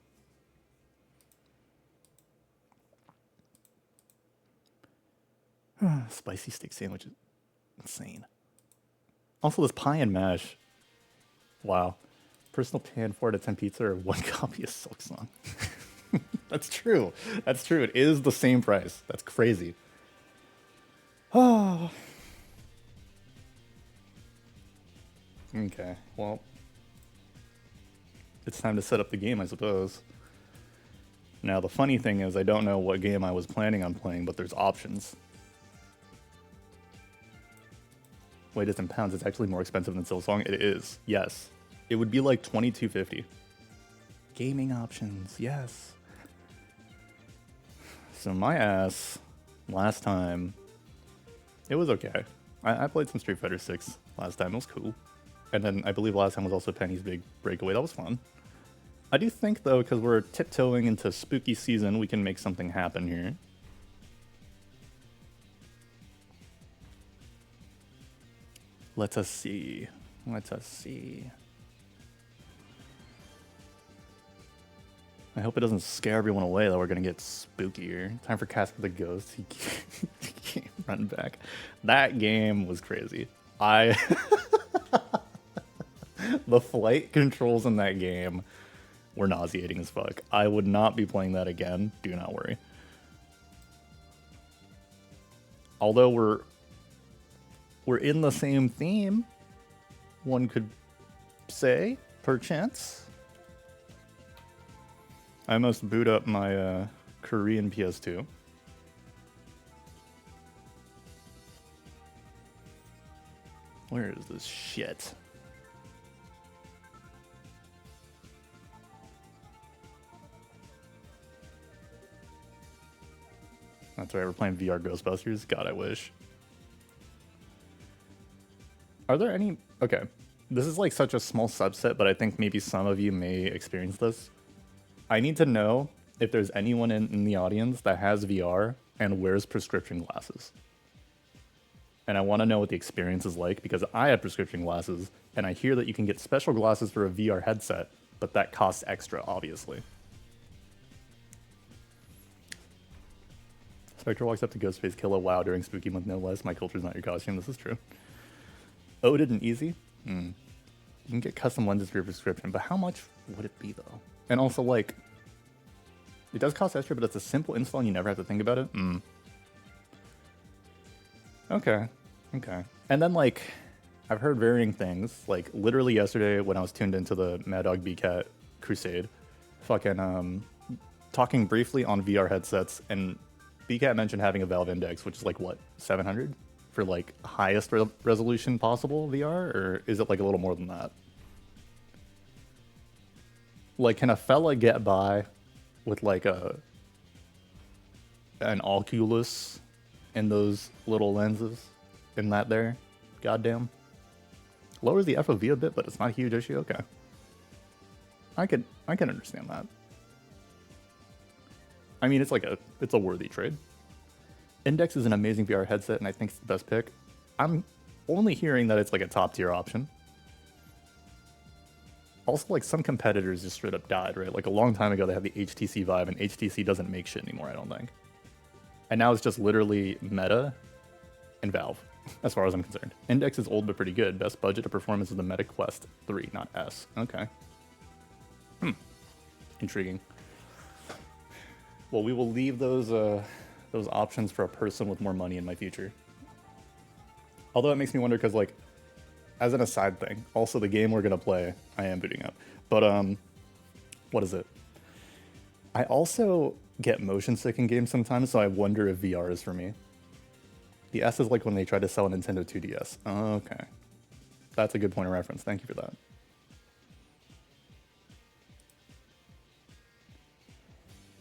Speaker 1: Spicy steak sandwich is insane. Also, this pie and mash. Wow. Personal pan 4 out of 10 pizza or 1 copy of Silk Song. That's true. That's true. It is the same price. That's crazy. Oh. Okay, well. It's time to set up the game, I suppose. Now, the funny thing is, I don't know what game I was planning on playing, but there's options. Wait, it's in pounds. It's actually more expensive than Silsong. It is. Yes. It would be like $22.50. Gaming options. Yes. So my ass, last time, it was okay. I played some Street Fighter 6 last time. It was cool. And then I believe last time was also Penny's big breakaway. That was fun. I do think, though, because we're tiptoeing into spooky season, we can make something happen here. Let us see. Let us see. I hope it doesn't scare everyone away that we're going to get spookier. Time for Casper the Ghost. He can't run back. That game was crazy. The flight controls in that game were nauseating as fuck. I would not be playing that again. Do not worry. Although we're in the same theme, one could say, perchance. I must boot up my Korean PS2. Where is this shit? That's right, we're playing VR Ghostbusters. God, I wish. Are there any... Okay, this is like such a small subset, but I think maybe some of you may experience this. I need to know if there's anyone in the audience that has VR and wears prescription glasses. And I want to know what the experience is like because I have prescription glasses and I hear that you can get special glasses for a VR headset, but that costs extra, obviously. Spectre walks up to Ghostface, kill a WoW during Spooky Month, no less. My culture's not your costume, this is true. Oh, didn't easy? You can get custom lenses for your prescription, but how much would it be, though? And also, like, it does cost extra, but it's a simple install and you never have to think about it? Okay. Okay. And then, like, I've heard varying things. Like, literally yesterday when I was tuned into the Mad Dog BCat Crusade, fucking, talking briefly on VR headsets, and BCat mentioned having a Valve Index, which is like, what, 700? For, like, highest resolution possible VR? Or is it, like, a little more than that? Like, can a fella get by with, like, an Oculus and those little lenses in that there? Goddamn. Lowers the FOV a bit, but it's not a huge issue? Okay. I can understand that. I mean, it's a worthy trade. Index is an amazing VR headset, and I think it's the best pick. I'm only hearing that it's like a top tier option. Also, like, some competitors just straight up died, right? Like, a long time ago, they had the HTC Vive, and HTC doesn't make shit anymore, I don't think. And now it's just literally Meta and Valve, as far as I'm concerned. Index is old but pretty good. Best budget of performance is the Meta Quest 3, not S. Okay. Intriguing. Well, we will leave those options for a person with more money in my future. Although it makes me wonder, because, like, as an aside thing, also the game we're going to play, I am booting up. But, what is it? I also get motion sick in games sometimes, so I wonder if VR is for me. The S is like when they tried to sell a Nintendo 2DS. Okay. That's a good point of reference. Thank you for that.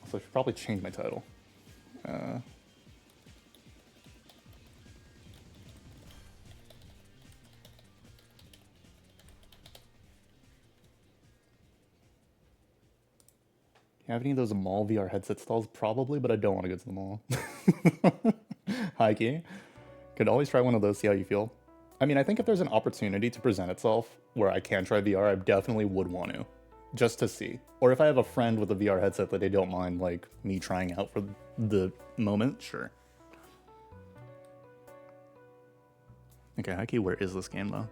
Speaker 1: So I should probably change my title. Have any of those mall VR headset stalls? Probably, but I don't want to go to the mall. High key. Could always try one of those, see how you feel. I mean, I think if there's an opportunity to present itself where I can try VR, I definitely would want to. Just to see. Or if I have a friend with a VR headset that they don't mind, like, me trying out for the moment, sure. Okay, high key, where is this game, though?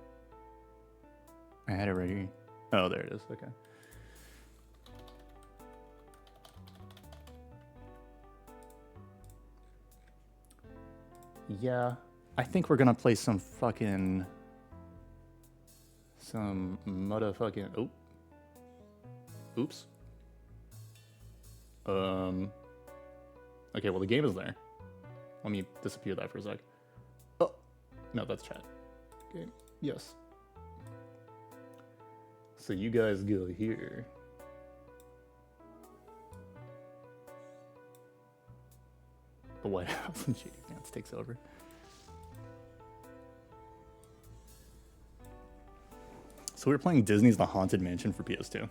Speaker 1: I had it right here. Oh, there it is, okay. Yeah, I think we're gonna play some fucking... Some motherfucking... Oh. Oops. Okay, well the game is there. Let me disappear that for a sec. Oh, no, that's chat. Okay, yes. So you guys go here. The White House and Shady Pants takes over. So we were playing Disney's The Haunted Mansion for PS2.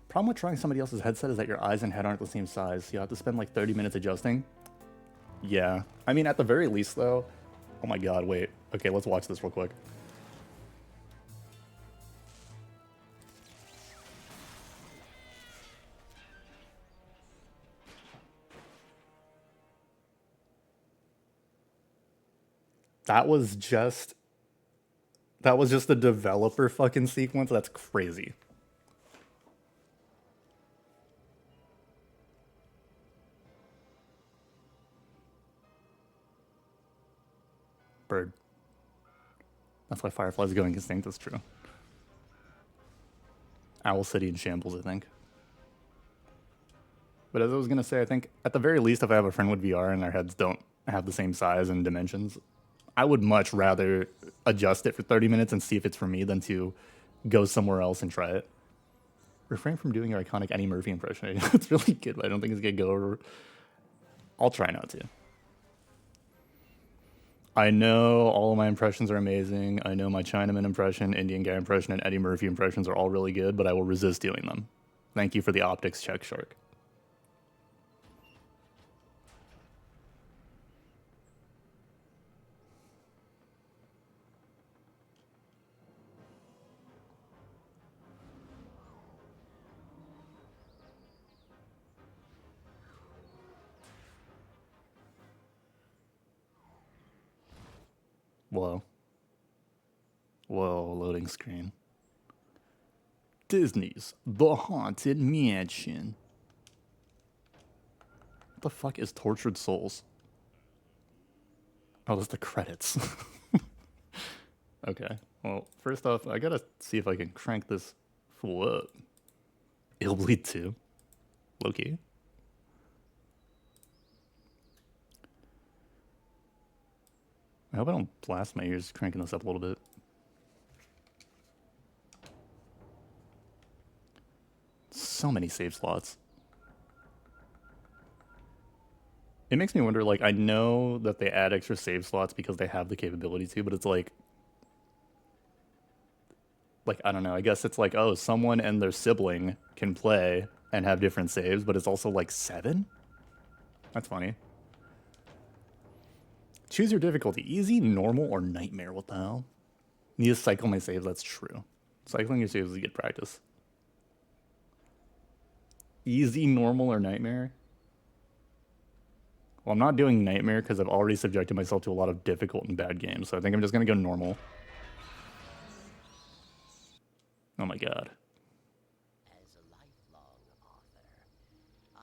Speaker 1: Problem with trying somebody else's headset is that your eyes and head aren't the same size. You have to spend like 30 minutes adjusting. Yeah. I mean, at the very least, though... Oh my god, wait. Okay, let's watch this real quick. That was just a developer fucking sequence. That's crazy. Bird. That's why Firefly's going extinct. That's true. Owl City in shambles, I think. But as I was gonna say, I think at the very least, if I have a friend with VR and their heads don't have the same size and dimensions, I would much rather adjust it for 30 minutes and see if it's for me than to go somewhere else and try it. Refrain from doing your iconic Eddie Murphy impression. It's really good, but I don't think it's gonna go over. I'll try not to. I know all of my impressions are amazing. I know my Chinaman impression, Indian guy impression, and Eddie Murphy impressions are all really good, but I will resist doing them. Thank you for the optics check, Shark. Whoa. Whoa, loading screen. Disney's The Haunted Mansion. What the fuck is Tortured Souls? Oh, that's the credits. Okay. Well, first off, I gotta see if I can crank this fool up. It'll bleed too. Low-key. I hope I don't blast my ears cranking this up a little bit. So many save slots. It makes me wonder, like, I know that they add extra save slots because they have the capability to, but it's like, I don't know, I guess it's like, oh, someone and their sibling can play and have different saves, but it's also like 7? That's funny. Choose your difficulty. Easy, normal, or nightmare. What the hell? Need to cycle my saves. That's true. Cycling your saves is good practice. Easy, normal, or nightmare? Well, I'm not doing nightmare because I've already subjected myself to a lot of difficult and bad games, so I think I'm just going to go normal. Oh my god.
Speaker 3: As a lifelong author, I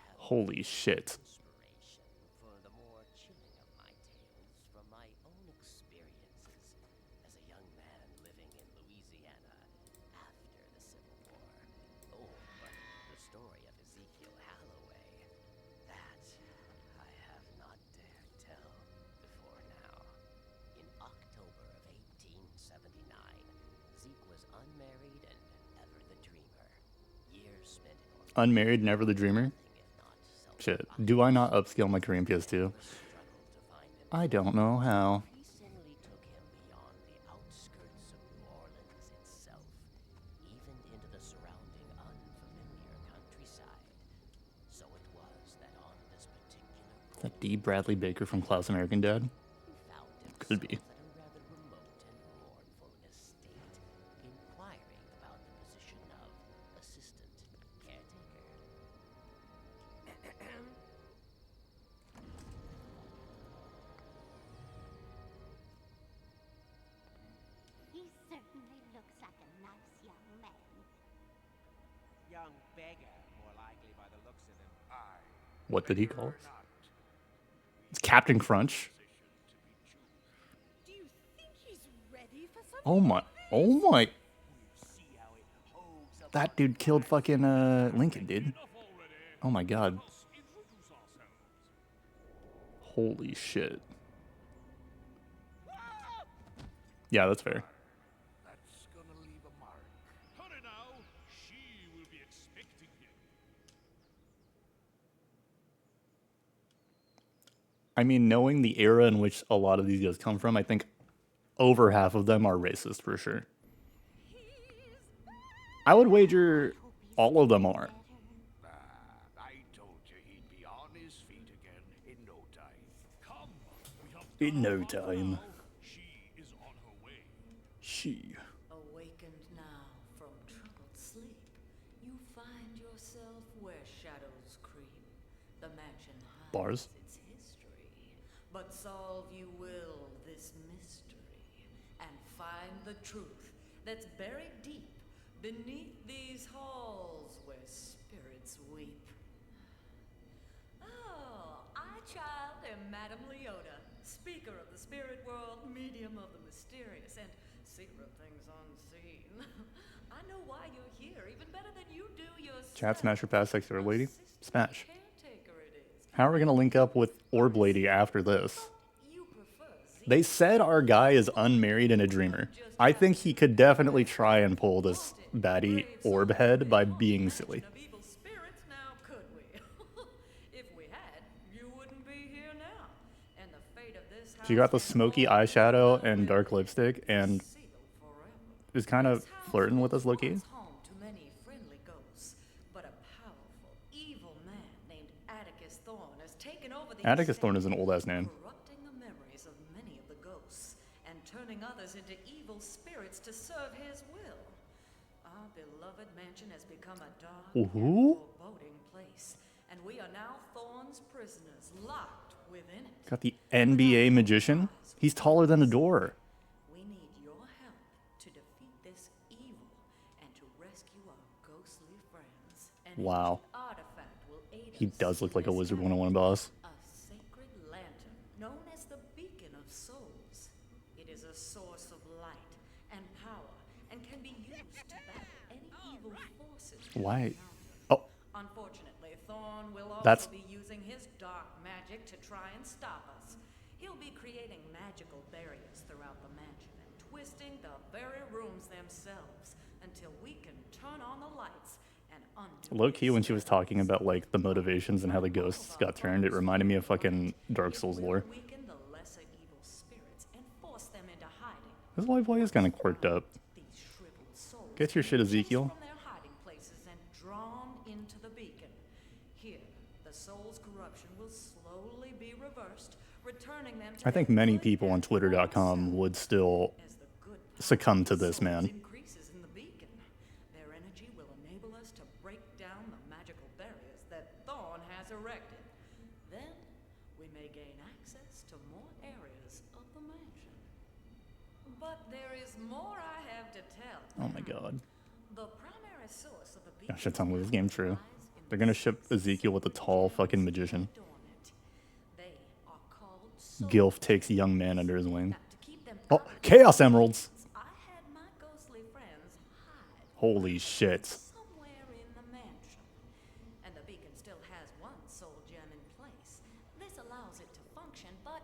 Speaker 3: have
Speaker 1: Holy shit.
Speaker 3: inspiration for the more chilling of my tales from my own experiences as a young man living in Louisiana after the Civil War. Oh, but the story of Ezekiel Halloway, that I have not dared tell before now. In October of 1879, Zeke was unmarried and ever the dreamer. Years spent in
Speaker 1: Unmarried, never the dreamer? Shit. Do I not upscale my Korean PS2?
Speaker 3: struggled to find him.
Speaker 1: I don't know how.
Speaker 3: Increasingly took him beyond the outskirts of New Orleans itself, even into the surrounding unfamiliar countryside. So it was that on this particular
Speaker 1: Is that D. Bradley Baker from Klaus American Dad?
Speaker 3: he found
Speaker 1: Could be.
Speaker 3: himself at a rather remote and mournful estate, inquiring about the position of assistant caretaker.
Speaker 4: He certainly looks like a nice young man.
Speaker 5: Young beggar, more likely by the looks of him.
Speaker 1: What did he call us? It's Captain Crunch.
Speaker 6: Do you think he's ready for something?
Speaker 1: Oh my. Oh my.
Speaker 5: See how it holds up.
Speaker 1: That dude killed fucking Lincoln, dude. Oh my god. Holy shit. Yeah, that's fair.
Speaker 7: That's gonna leave a mark.
Speaker 8: Hurry now, she will be expecting him.
Speaker 1: I mean, knowing the era in which a lot of these guys come from, I think over half of them are racist for sure. I would wager all of them are.
Speaker 7: I told you he'd be on his feet again in no time.
Speaker 8: Come, we have
Speaker 1: In no
Speaker 8: done our
Speaker 1: time.
Speaker 8: now. She is on her way.
Speaker 1: She.
Speaker 6: Awakened now from troubled sleep, you find yourself where shadows creep. The mansion hides
Speaker 1: Bars.
Speaker 6: its history, but solve you will this mystery and find the truth that's buried deep beneath these halls where spirits weep. Oh, I, child, am Madame Leota, speaker of the spirit world, medium of the mysterious, and seer of things unseen. I know why you're here, even better than you do yourself.
Speaker 1: Chat, smash or pass, sexy lady.
Speaker 6: Assistant
Speaker 1: Smash.
Speaker 6: caretaker it is.
Speaker 1: How are we gonna link up with Orb Lady after this?
Speaker 6: You prefer
Speaker 1: They said our guy is unmarried and a dreamer. I think he could definitely try and pull this baddie orb head by being silly.
Speaker 6: of evil spirits now, could we? If we had, you wouldn't be here now. And the fate of this
Speaker 1: She got the
Speaker 6: house
Speaker 1: smoky
Speaker 6: and all
Speaker 1: eyeshadow
Speaker 6: will
Speaker 1: and dark lipstick and
Speaker 6: sealed forever.
Speaker 1: is kind of
Speaker 6: This house
Speaker 1: flirting with
Speaker 6: was
Speaker 1: us, Loki.
Speaker 6: once home to many friendly ghosts, but a powerful, evil man named Atticus Thorne has taken over the
Speaker 1: Atticus
Speaker 6: estate,
Speaker 1: Thorne is an old ass name.
Speaker 6: corrupting the memories of many of the ghosts and turning others into evil spirits to serve his will. Our beloved mansion has become a dark and
Speaker 1: Ooh.
Speaker 6: foreboding place, and we are now Thorne's prisoners, locked within it.
Speaker 1: Got the NBA magician. He's taller than a door.
Speaker 6: We need your help to defeat this evil and to rescue our ghostly friends. An
Speaker 1: Wow.
Speaker 6: ancient artifact will aid
Speaker 1: He
Speaker 6: us
Speaker 1: does look
Speaker 6: in
Speaker 1: like a
Speaker 6: this
Speaker 1: Wizard
Speaker 6: effort.
Speaker 1: 101 boss.
Speaker 6: A sacred lantern known as the Beacon of Souls. It is a source of light and power and can be used to battle any evil forces. we
Speaker 1: Why?
Speaker 6: encounter.
Speaker 1: Oh,
Speaker 6: Unfortunately, Thorne will also
Speaker 1: That's-
Speaker 6: be using his dark magic to try and stop us. He'll be creating magical barriers throughout the mansion and twisting the very rooms themselves until we can turn on the lights and undo
Speaker 1: low key,
Speaker 6: his
Speaker 1: when she was
Speaker 6: spell.
Speaker 1: talking about like the motivations and how the ghosts got turned, it reminded me of fucking Dark
Speaker 6: It
Speaker 1: Souls
Speaker 6: will
Speaker 1: lore.
Speaker 6: weaken the lesser evil spirits and force them into hiding.
Speaker 1: This live boy is kind of quirked up.
Speaker 6: These shriveled souls
Speaker 1: Get your
Speaker 6: will
Speaker 1: shit,
Speaker 6: be chased
Speaker 1: Ezekiel.
Speaker 6: from their hiding places and drawn into the beacon. Here, the soul's corruption will slowly be reversed, returning them to
Speaker 1: I think
Speaker 6: their
Speaker 1: many
Speaker 6: good
Speaker 1: people on
Speaker 6: and
Speaker 1: Twitter.com
Speaker 6: whole
Speaker 1: would still
Speaker 6: self. As the good power
Speaker 1: succumb
Speaker 6: of
Speaker 1: to
Speaker 6: the
Speaker 1: this,
Speaker 6: souls
Speaker 1: man.
Speaker 6: increases in the beacon, their energy will enable us to break down the magical barriers that Thorne has erected. Then, we may gain access to more areas of the mansion. But there is more I have to tell.
Speaker 1: Oh my god.
Speaker 6: The primary source of the
Speaker 1: Yeah,
Speaker 6: beacon
Speaker 1: shit, tell me this game true.
Speaker 6: lies in
Speaker 1: They're
Speaker 6: the
Speaker 1: gonna ship
Speaker 6: souls
Speaker 1: Ezekiel with a tall fucking magician.
Speaker 6: adorn it. They are called souls.
Speaker 1: Gilf takes young man under his wing.
Speaker 6: Now, to keep them
Speaker 1: Oh,
Speaker 6: out of the
Speaker 1: Chaos
Speaker 6: beacon,
Speaker 1: Emeralds!
Speaker 6: I had my ghostly friends hide
Speaker 1: Holy shit.
Speaker 6: somewhere in the mansion. And the beacon still has one soul gem in place. This allows it to function, but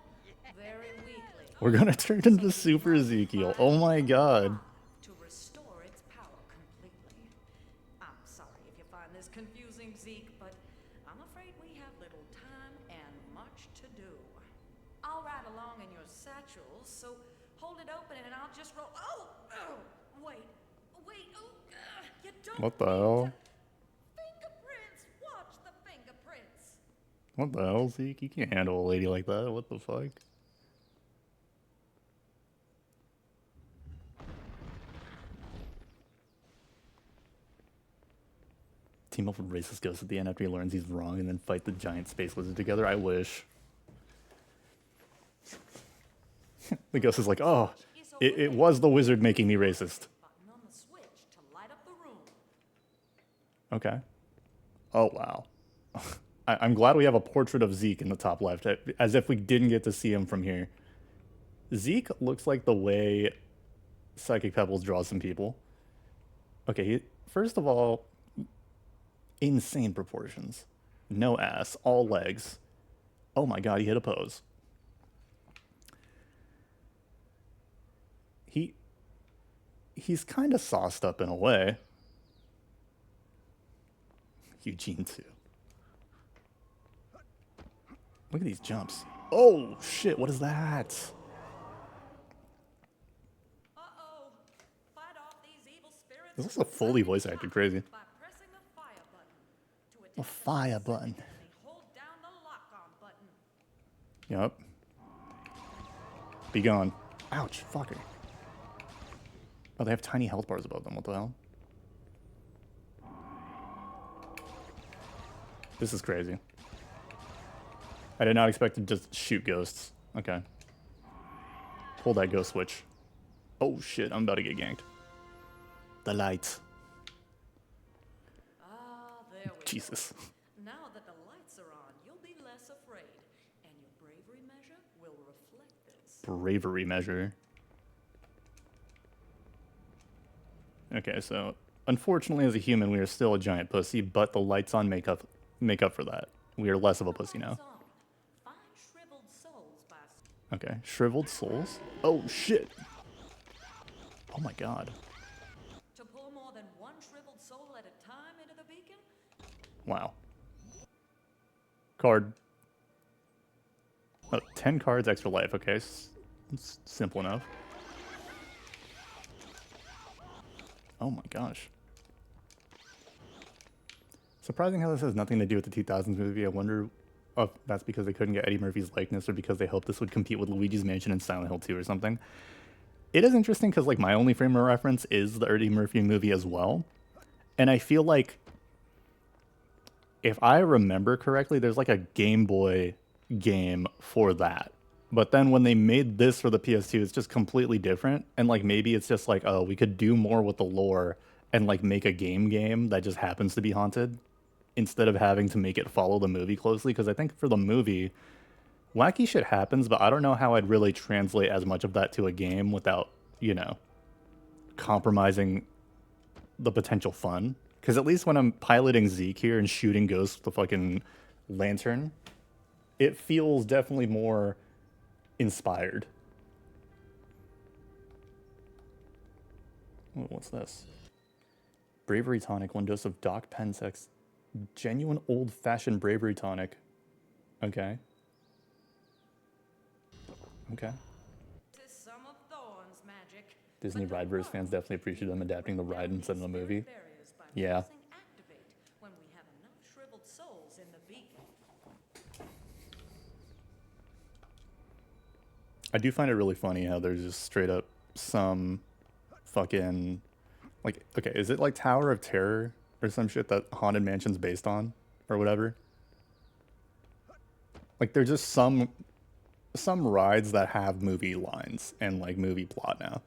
Speaker 6: very weakly.
Speaker 1: We're gonna turn into Super Ezekiel. Oh my god.
Speaker 6: To restore its power completely. I'm sorry if you find this confusing, Zeke, but I'm afraid we have little belong in your satchels, so hold it open and I'll just roll. Oh! Oh! Wait. Oh! You don't
Speaker 1: What the
Speaker 6: need
Speaker 1: hell?
Speaker 6: to- Fingerprints! Watch the fingerprints!
Speaker 1: What the hell, Zeke? You can't handle a lady like that. What the fuck? Team up with racist ghost at the end after he learns he's wrong and then fight the giant space lizard together. I wish. The ghost is like, oh, it was the wizard making me racist.
Speaker 6: Button on the switch to light up the room.
Speaker 1: Okay. Oh, wow. I'm glad we have a portrait of Zeke in the top left, as if we didn't get to see him from here. Zeke looks like the way Psychic Pebbles draws some people. Okay, first of all, insane proportions. No ass, all legs. Oh my god, he hit a pose. He's kind of sauced up in a way. Eugene too. Look at these jumps. Oh shit, what is that?
Speaker 6: Uh-oh. Fight off these evil spirits.
Speaker 1: This is a fully voice acted crazy.
Speaker 6: By pressing the fire button. To
Speaker 1: A
Speaker 6: attack
Speaker 1: fire
Speaker 6: them
Speaker 1: button.
Speaker 6: specifically, hold down the lock-on button.
Speaker 1: Yup. Be gone. Ouch, fucker. Oh, they have tiny health bars above them. What the hell? This is crazy. I did not expect to just shoot ghosts. Okay. Pull that ghost switch. Oh shit, I'm about to get ganked. The lights.
Speaker 6: Ah, there we
Speaker 1: Jesus.
Speaker 6: go. Now that the lights are on, you'll be less afraid. And your bravery measure will reflect this.
Speaker 1: Bravery measure. Okay, so unfortunately as a human we are still a giant pussy, but the lights on make up for that. We are less of a pussy now.
Speaker 6: Lights on. Find shriveled souls by
Speaker 1: Okay, shriveled souls. Oh shit. Oh my god.
Speaker 6: to pull more than one shriveled soul at a time into the beacon.
Speaker 1: Wow. Card. Oh, 10 cards, extra life. Okay, it's simple enough. Oh my gosh. Surprising how this has nothing to do with the 2000s movie. I wonder if that's because they couldn't get Eddie Murphy's likeness or because they hoped this would compete with Luigi's Mansion and Silent Hill 2 or something. It is interesting because like my only frame of reference is the Eddie Murphy movie as well. And I feel like if I remember correctly, there's like a Game Boy game for that. But then when they made this for the PS2, it's just completely different. And like maybe it's just like, oh, we could do more with the lore and like make a game that just happens to be haunted instead of having to make it follow the movie closely. Because I think for the movie, wacky shit happens, but I don't know how I'd really translate as much of that to a game without, you know, compromising the potential fun. Because at least when I'm piloting Zeke here and shooting ghosts with the fucking lantern, it feels definitely more inspired. Oh, what's this? Bravery tonic, 1 dose of Doc Pensex. Genuine old-fashioned bravery tonic. Okay. Okay.
Speaker 6: This is some of Thorn's magic.
Speaker 1: Disney
Speaker 6: But don't
Speaker 1: Rideverse fans
Speaker 6: worry.
Speaker 1: definitely appreciate them adapting the
Speaker 6: Break
Speaker 1: ride
Speaker 6: down
Speaker 1: instead of the
Speaker 6: these
Speaker 1: movie.
Speaker 6: spirit barriers by
Speaker 1: Yeah.
Speaker 6: pressing activate when we have enough shriveled souls in the beacon.
Speaker 1: I do find it really funny how there's just straight up some fucking, like, okay, is it like Tower of Terror or some shit that Haunted Mansion's based on or whatever? Like there's just some rides that have movie lines and like movie plot now.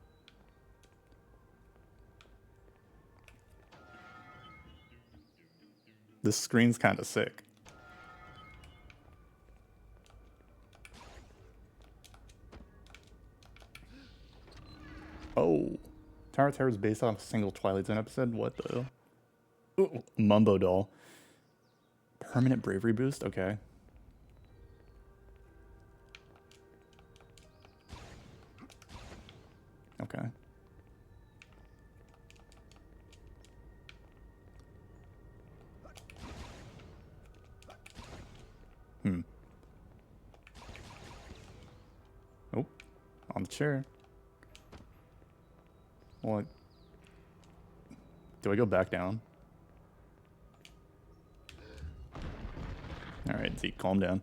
Speaker 1: This screen's kind of sick. Oh, Tower of Terror is based off a single Twilight Zone episode. What the? Ooh, Mumbo doll. Permanent bravery boost. Okay. Okay. Hmm. Oh, on the chair. What? Do I go back down? All right, Zeke, calm down.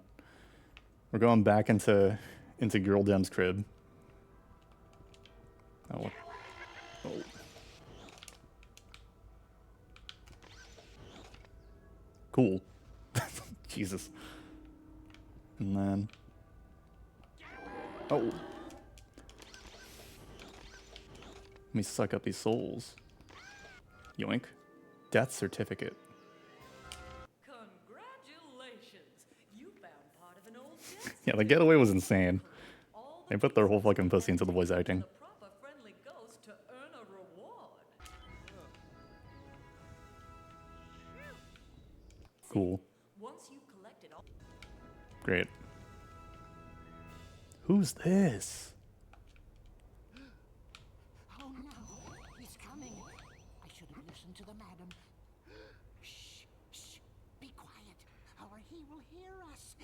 Speaker 1: We're going back into Girl Dem's crib. Oh. Oh. Cool. Jesus. And then... Oh. Let me suck up these souls. Yoink. Death certificate.
Speaker 6: Congratulations! You found part of an old jet
Speaker 1: Yeah, the getaway was insane.
Speaker 6: All
Speaker 1: They
Speaker 6: the
Speaker 1: put their whole
Speaker 6: pieces
Speaker 1: fucking pussy into the voice acting.
Speaker 6: the proper friendly ghost to earn a reward.
Speaker 1: Cool.
Speaker 6: Once you've collected all
Speaker 1: Great. Who's this?
Speaker 9: Oh no, he's coming. I should have listened to the madam. Shh, shh, be quiet, or he will hear us.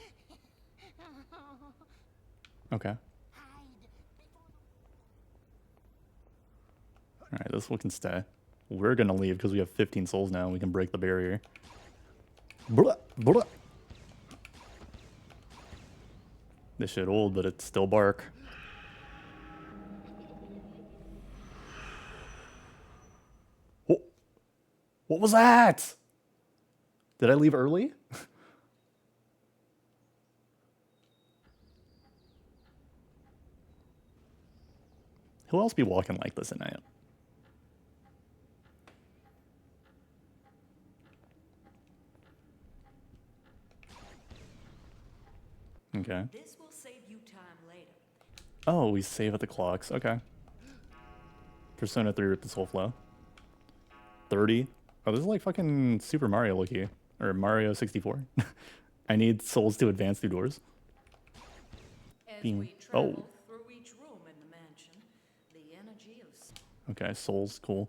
Speaker 1: Okay.
Speaker 9: Hide before
Speaker 1: Alright, this one can stay. We're gonna leave because we have 15 souls now and we can break the barrier. Blah, blah. This shit old, but it's still bark. Oh, what was that? Did I leave early? Who else be walking like this at night? Okay.
Speaker 6: this will save you time later.
Speaker 1: Oh, we save at the clocks. Okay. Persona 3 with the soul flow. 30. Oh, this is like fucking Super Mario looky. Or Mario 64. I need souls to advance through doors.
Speaker 6: As
Speaker 1: Being-
Speaker 6: we travel
Speaker 1: oh.
Speaker 6: through each room in the mansion, the energy of
Speaker 1: Okay, souls, cool.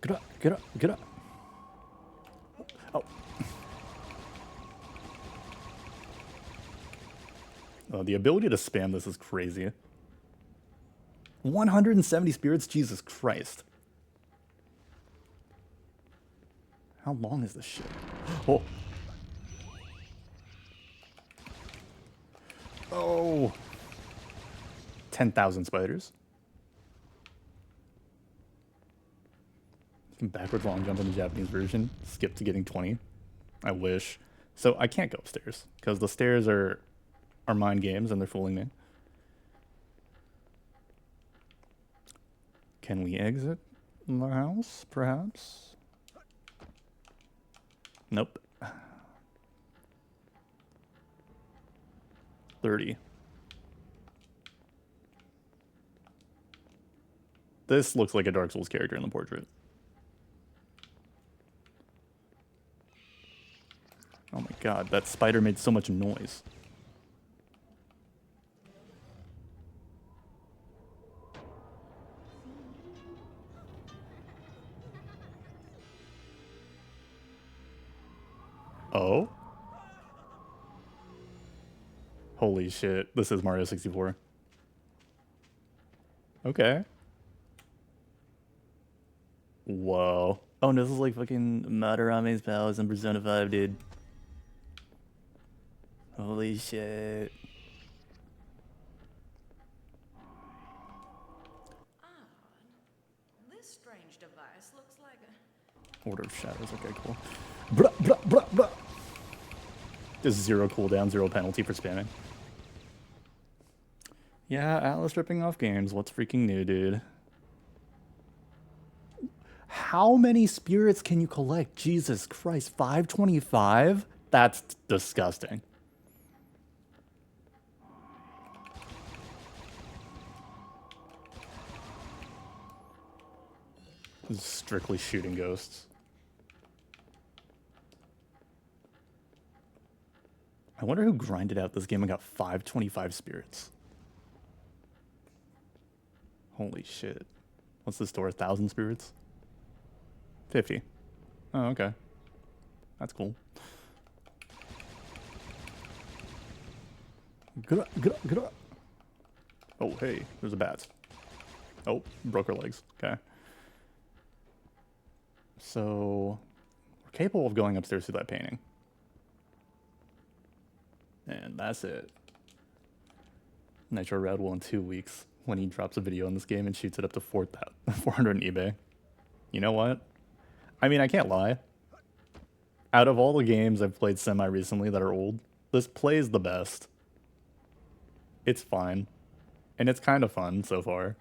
Speaker 1: Get up, get up, get up. Oh. Oh, the ability to spam this is crazy. 170 spirits? Jesus Christ. How long is this shit? Oh. Oh. 10,000 spiders. You can backwards long jump in the Japanese version. Skip to getting 20. I wish. So I can't go upstairs because the stairs are mind games and they're fooling me. Can we exit the house, perhaps? Nope. 30. This looks like a Dark Souls character in the portrait. Oh my god, that spider made so much noise. Oh? Holy shit, this is Mario 64. Okay. Whoa. Oh no, this is like fucking Madarame's Palace in Persona 5, dude. Holy shit.
Speaker 6: this strange device looks like a
Speaker 1: Order of Shadows, okay, cool. Bruh, bruh, bruh, bruh. There's 0 cooldown, 0 penalty for spamming. Yeah, Atlas ripping off games. What's freaking new, dude? How many spirits can you collect? Jesus Christ, 525? That's disgusting. This is strictly shooting ghosts. I wonder who grinded out this game and got 525 spirits. Holy shit. What's the store? 1,000 spirits? 50. Oh, okay. That's cool. Get up, get up, get up. Oh, hey, there's a bat. Oh, broke her legs. Okay. So, we're capable of going upstairs to that painting. And that's it. Nitro Red will in 2 weeks when he drops a video in this game and shoots it up to 400 on eBay. You know what? I mean, I can't lie. Out of all the games I've played semi-recently that are old, this plays the best. It's fine. And it's kind of fun so far.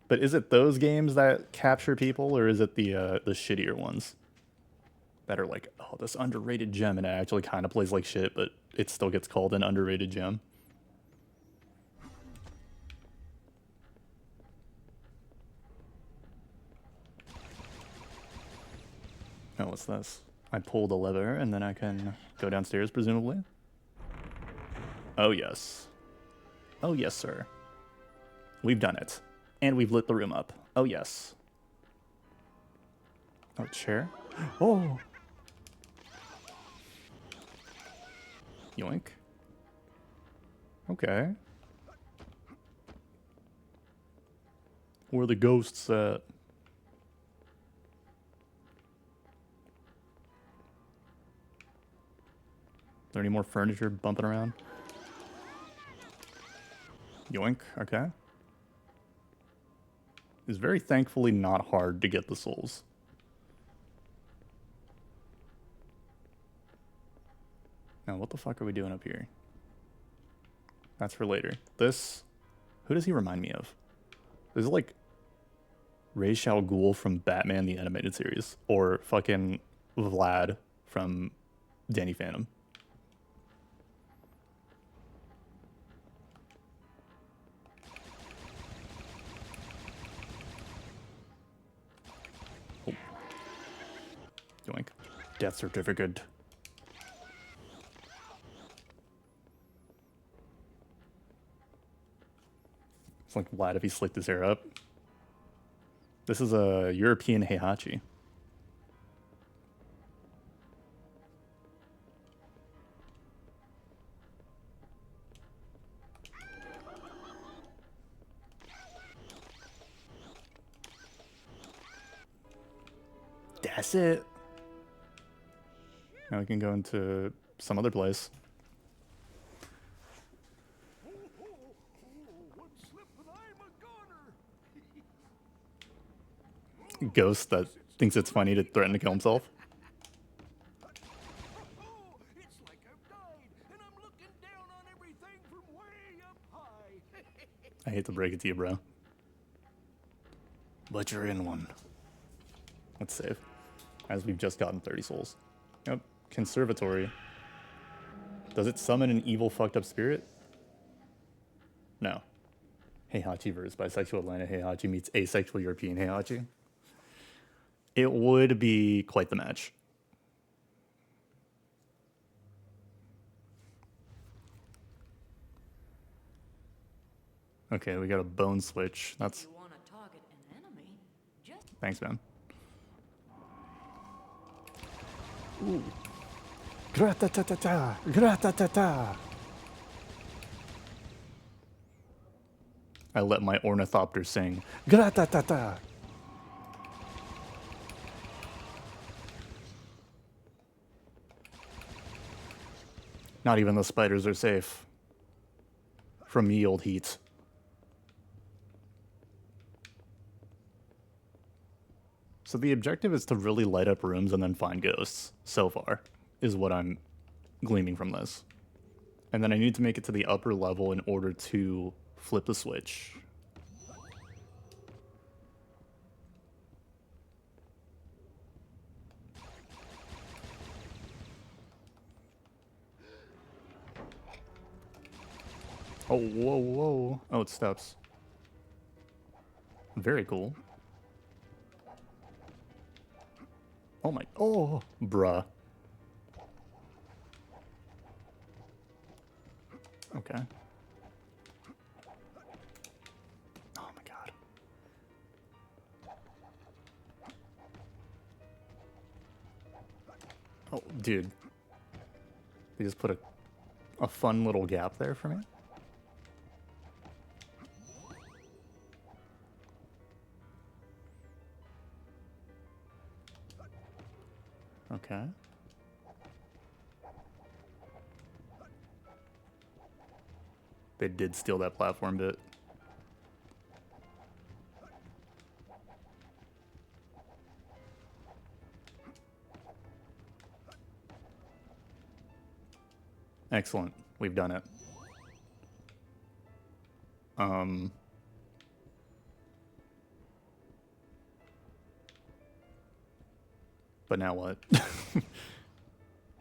Speaker 1: But is it those games that capture people, or is it the shittier ones? That are like, oh, this underrated gem, and it actually kind of plays like shit, but it still gets called an underrated gem. Oh, what's this? I pull the lever, and then I can go downstairs, presumably? Oh, yes. Oh, yes, sir. We've done it. And we've lit the room up. Oh, yes. Oh, chair? Oh! Yoink. Okay. Where are the ghosts at? Are there any more furniture bumping around? Yoink, okay. It's very thankfully not hard to get the souls. Now, what the fuck are we doing up here? That's for later. This... Who does he remind me of? This is like... Ra's al Ghul from Batman the Animated Series. Or fucking Vlad from Danny Phantom. Oh. Yoink. Death certificate. It's like Vlad if he slicked his hair up. This is a European Heihachi. That's it. Now we can go into some other place. Ghost that thinks it's funny to threaten to kill himself.
Speaker 7: It's like I've died, and I'm looking down on everything from way up high.
Speaker 1: I hate to break it to you, bro. But you're in one. Let's save. As we've just gotten 30 souls. Yep. Conservatory. Does it summon an evil fucked up spirit? No. Heihachi versus bisexual Atlanta Heihachi meets asexual European Heihachi. It would be quite the match. Okay, we got a bone switch. That's...
Speaker 6: You want to target an enemy? Just
Speaker 1: Thanks, man. Ooh. Grata-ta-ta-ta! Grata-ta-ta! I let my ornithopter sing. Grata-ta-ta! Not even the spiders are safe. From ye old heat. So the objective is to really light up rooms and then find ghosts, so far, is what I'm gleaming from this. And then I need to make it to the upper level in order to flip the switch. Oh, whoa, whoa. Oh, it's steps. Very cool. Oh my, oh, bruh. Okay. Oh my god. Oh, dude. They just put a a fun little gap there for me. Okay. They did steal that platform bit. Excellent. We've done it. But now what?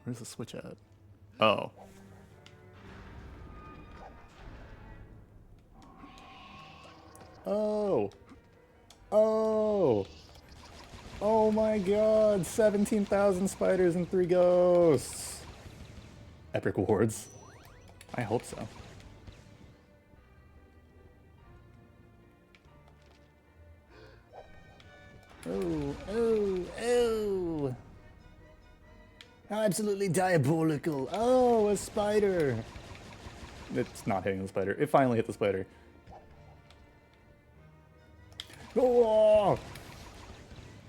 Speaker 1: Where's the switch at? Oh. Oh. Oh. Oh my god. 17,000 spiders and 3 ghosts. Epic wards. I hope so. Oh, oh, oh. How absolutely diabolical. Oh, a spider. It's not hitting the spider. It finally hit the spider. Oh!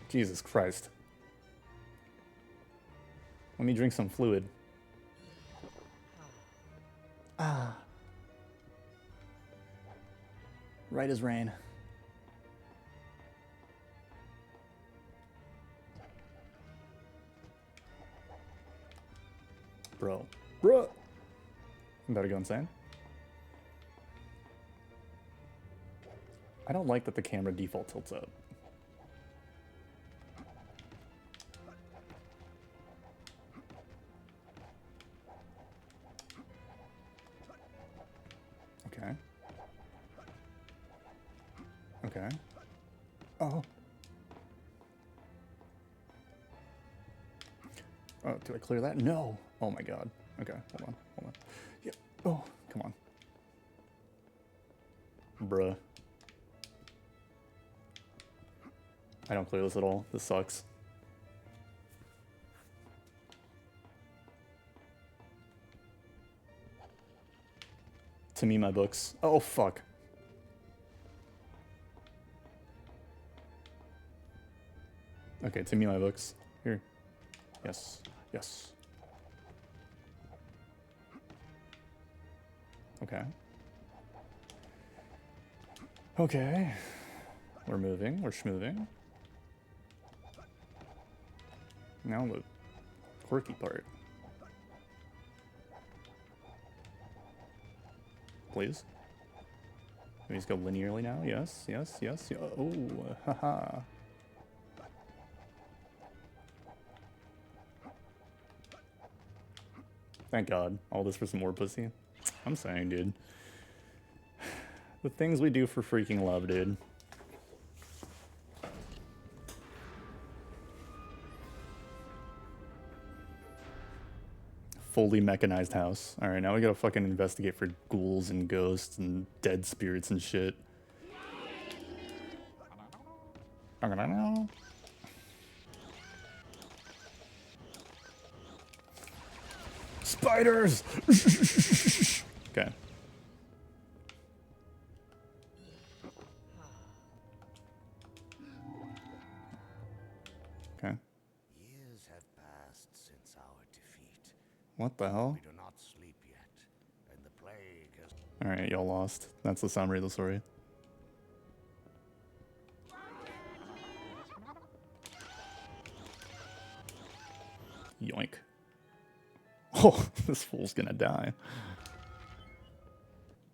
Speaker 1: Jesus Christ. Let me drink some fluid. Ah. Right as rain. Bro. I'm about to go insane. I don't like that the camera default tilts up. Okay. Okay. Oh. Oh, do I clear that? No. Oh my god. Okay, hold on. Yeah. Oh, come on. Bruh. I don't clear this at all. This sucks. To me, my books. Oh, fuck. Okay, to me, my books. Here. Yes. Yes. Okay. Okay. We're moving. We're schmoving. Now the quirky part. Please. Let me just go linearly now. Yes, yes, yes. Oh, haha. Thank God. All this for some more pussy. I'm saying, dude. The things we do for freaking love, dude. Fully mechanized house. Alright, now we gotta fucking investigate for ghouls and ghosts and dead spirits and shit. Spiders! Okay. Okay.
Speaker 7: Years have passed since our defeat.
Speaker 1: What the hell?
Speaker 7: We do not sleep yet, and the plague has...
Speaker 1: Alright, y'all lost. That's the summary of the story. Yoink. Oh, this fool's gonna die.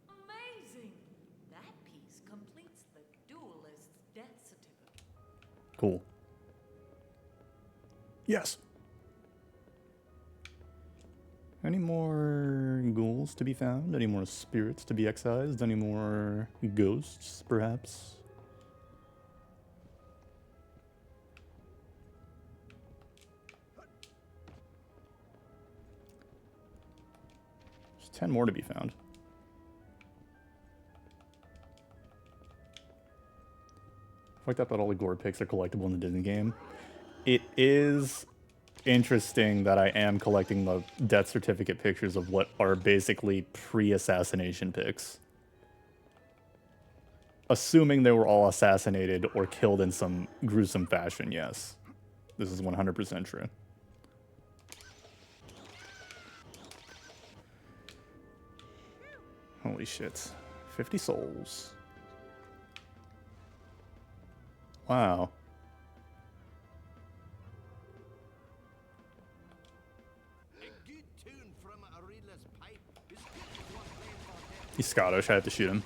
Speaker 6: Amazing! That piece completes the duelist's death certificate.
Speaker 1: Cool. Yes! Any more ghouls to be found? Any more spirits to be excised? Any more ghosts, perhaps? There's 10 more to be found. Fucked up that all the gore picks are collectible in the Disney game. It is interesting that I am collecting the death certificate pictures of what are basically pre-assassination pics. Assuming they were all assassinated or killed in some gruesome fashion, yes. This is 100% true. Holy shit. 50 souls. Wow.
Speaker 7: A good tune from a reedless pipe is good as one playing for death.
Speaker 1: He's Scottish, I have to shoot him.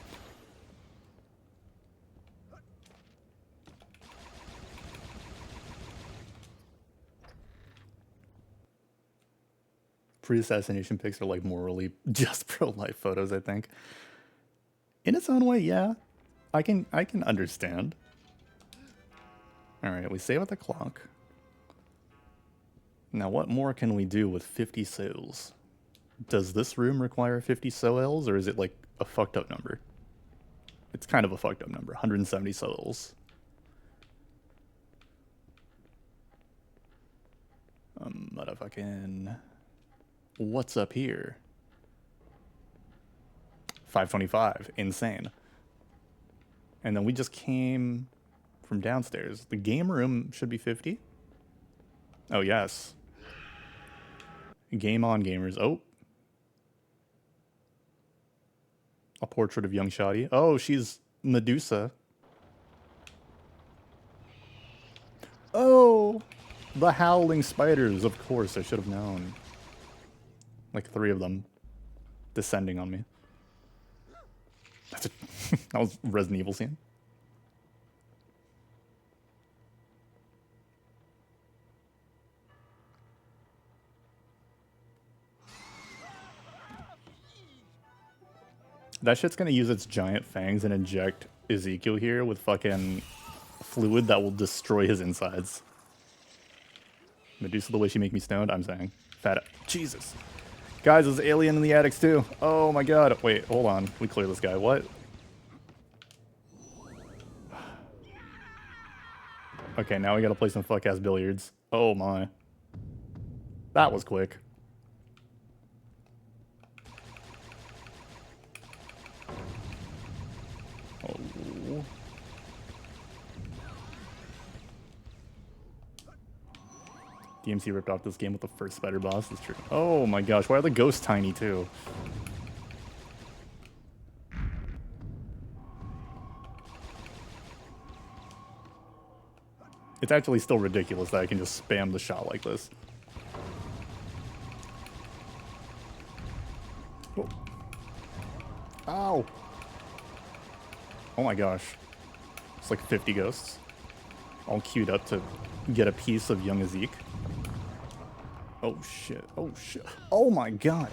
Speaker 1: Pre-assassination pics are like morally just pro-life photos, I think. In its own way, yeah. I can understand. Alright, we save at the clock. Now what more can we do with 50 souls? Does this room require 50 souls, or is it like a fucked up number? It's kind of a fucked up number, 170 souls. Motherfucking... What's up here? 525. Insane. And then we just came from downstairs. The game room should be 50. Oh, yes. Game on, gamers. Oh. A portrait of young Shoddy. Oh, she's Medusa. Oh! The howling spiders, of course. I should have known. Like 3 of them descending on me. That's a that was Resident Evil scene. That shit's gonna use its giant fangs and inject Ezekiel here with fucking fluid that will destroy his insides. Medusa, the way she make me stoned, I'm saying. Fat. Jesus. Guys, there's alien in the attics too. Oh my god. Wait, hold on. We clear this guy. What? Okay, now we gotta play some fuck-ass billiards. Oh my. That was quick. Oh. DMC ripped off this game with the first spider boss, that's true. Oh my gosh, why are the ghosts tiny too? It's actually still ridiculous that I can just spam the shot like this. Oh. Ow! Oh my gosh. It's like 50 ghosts. All queued up to get a piece of young Ezek. Oh shit, oh shit. Oh my god.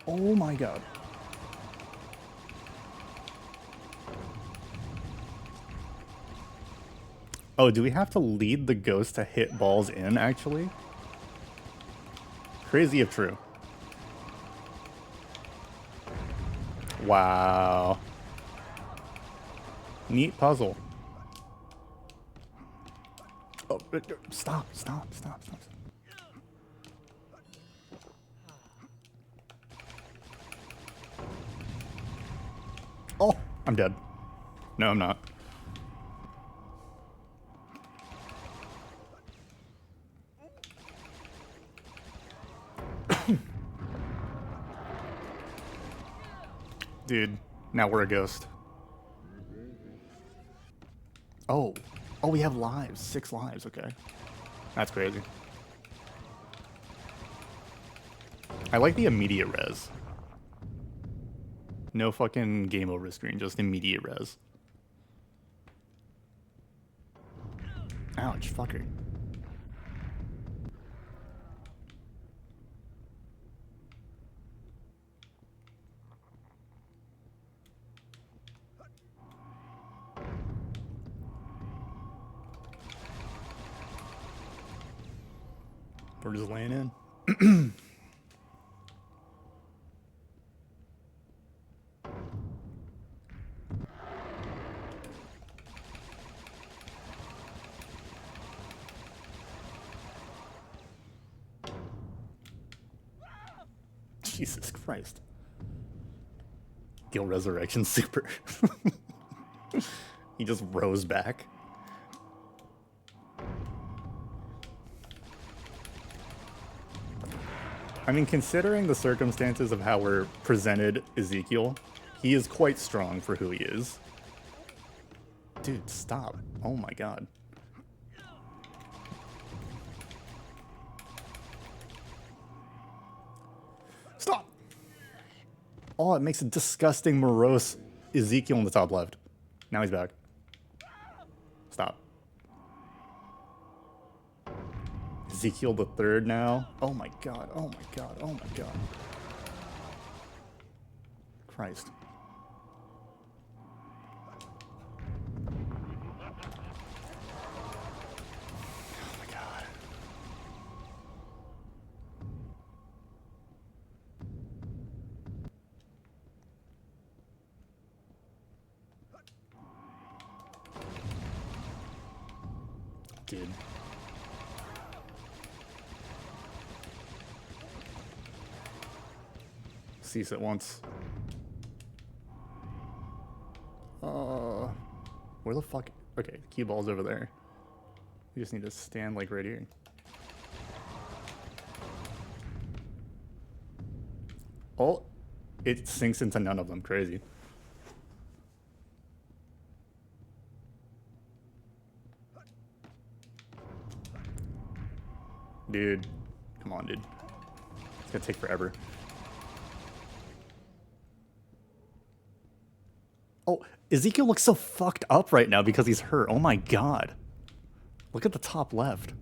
Speaker 1: Oh my god. Oh, do we have to lead the ghost to hit balls in, actually? Crazy if true. Wow. Neat puzzle. Oh, stop. Oh, I'm dead. No, I'm not. Dude, now we're a ghost. Oh. Oh, we have lives. 6 lives, okay. That's crazy. I like the immediate res. No fucking game over screen, just immediate res. Ouch, fucker. We're just laying in. Jesus Christ. Gil Resurrection Super. He just rose back. I mean, considering the circumstances of how we're presented Ezekiel, he is quite strong for who he is. Dude, stop. Oh my god. Stop! Oh, it makes a disgusting, morose Ezekiel in the top left. Now he's back. Stop. Ezekiel the third now. Oh my god, oh my god, oh my god. Christ. Oh my god. Dude. Cease at once. Where the fuck? Okay, the cue ball's over there. We just need to stand like right here. Oh, it sinks into none of them. Crazy. Dude, come on, dude. It's gonna take forever. Oh, Ezekiel looks so fucked up right now because he's hurt. Oh my god. Look at the top left.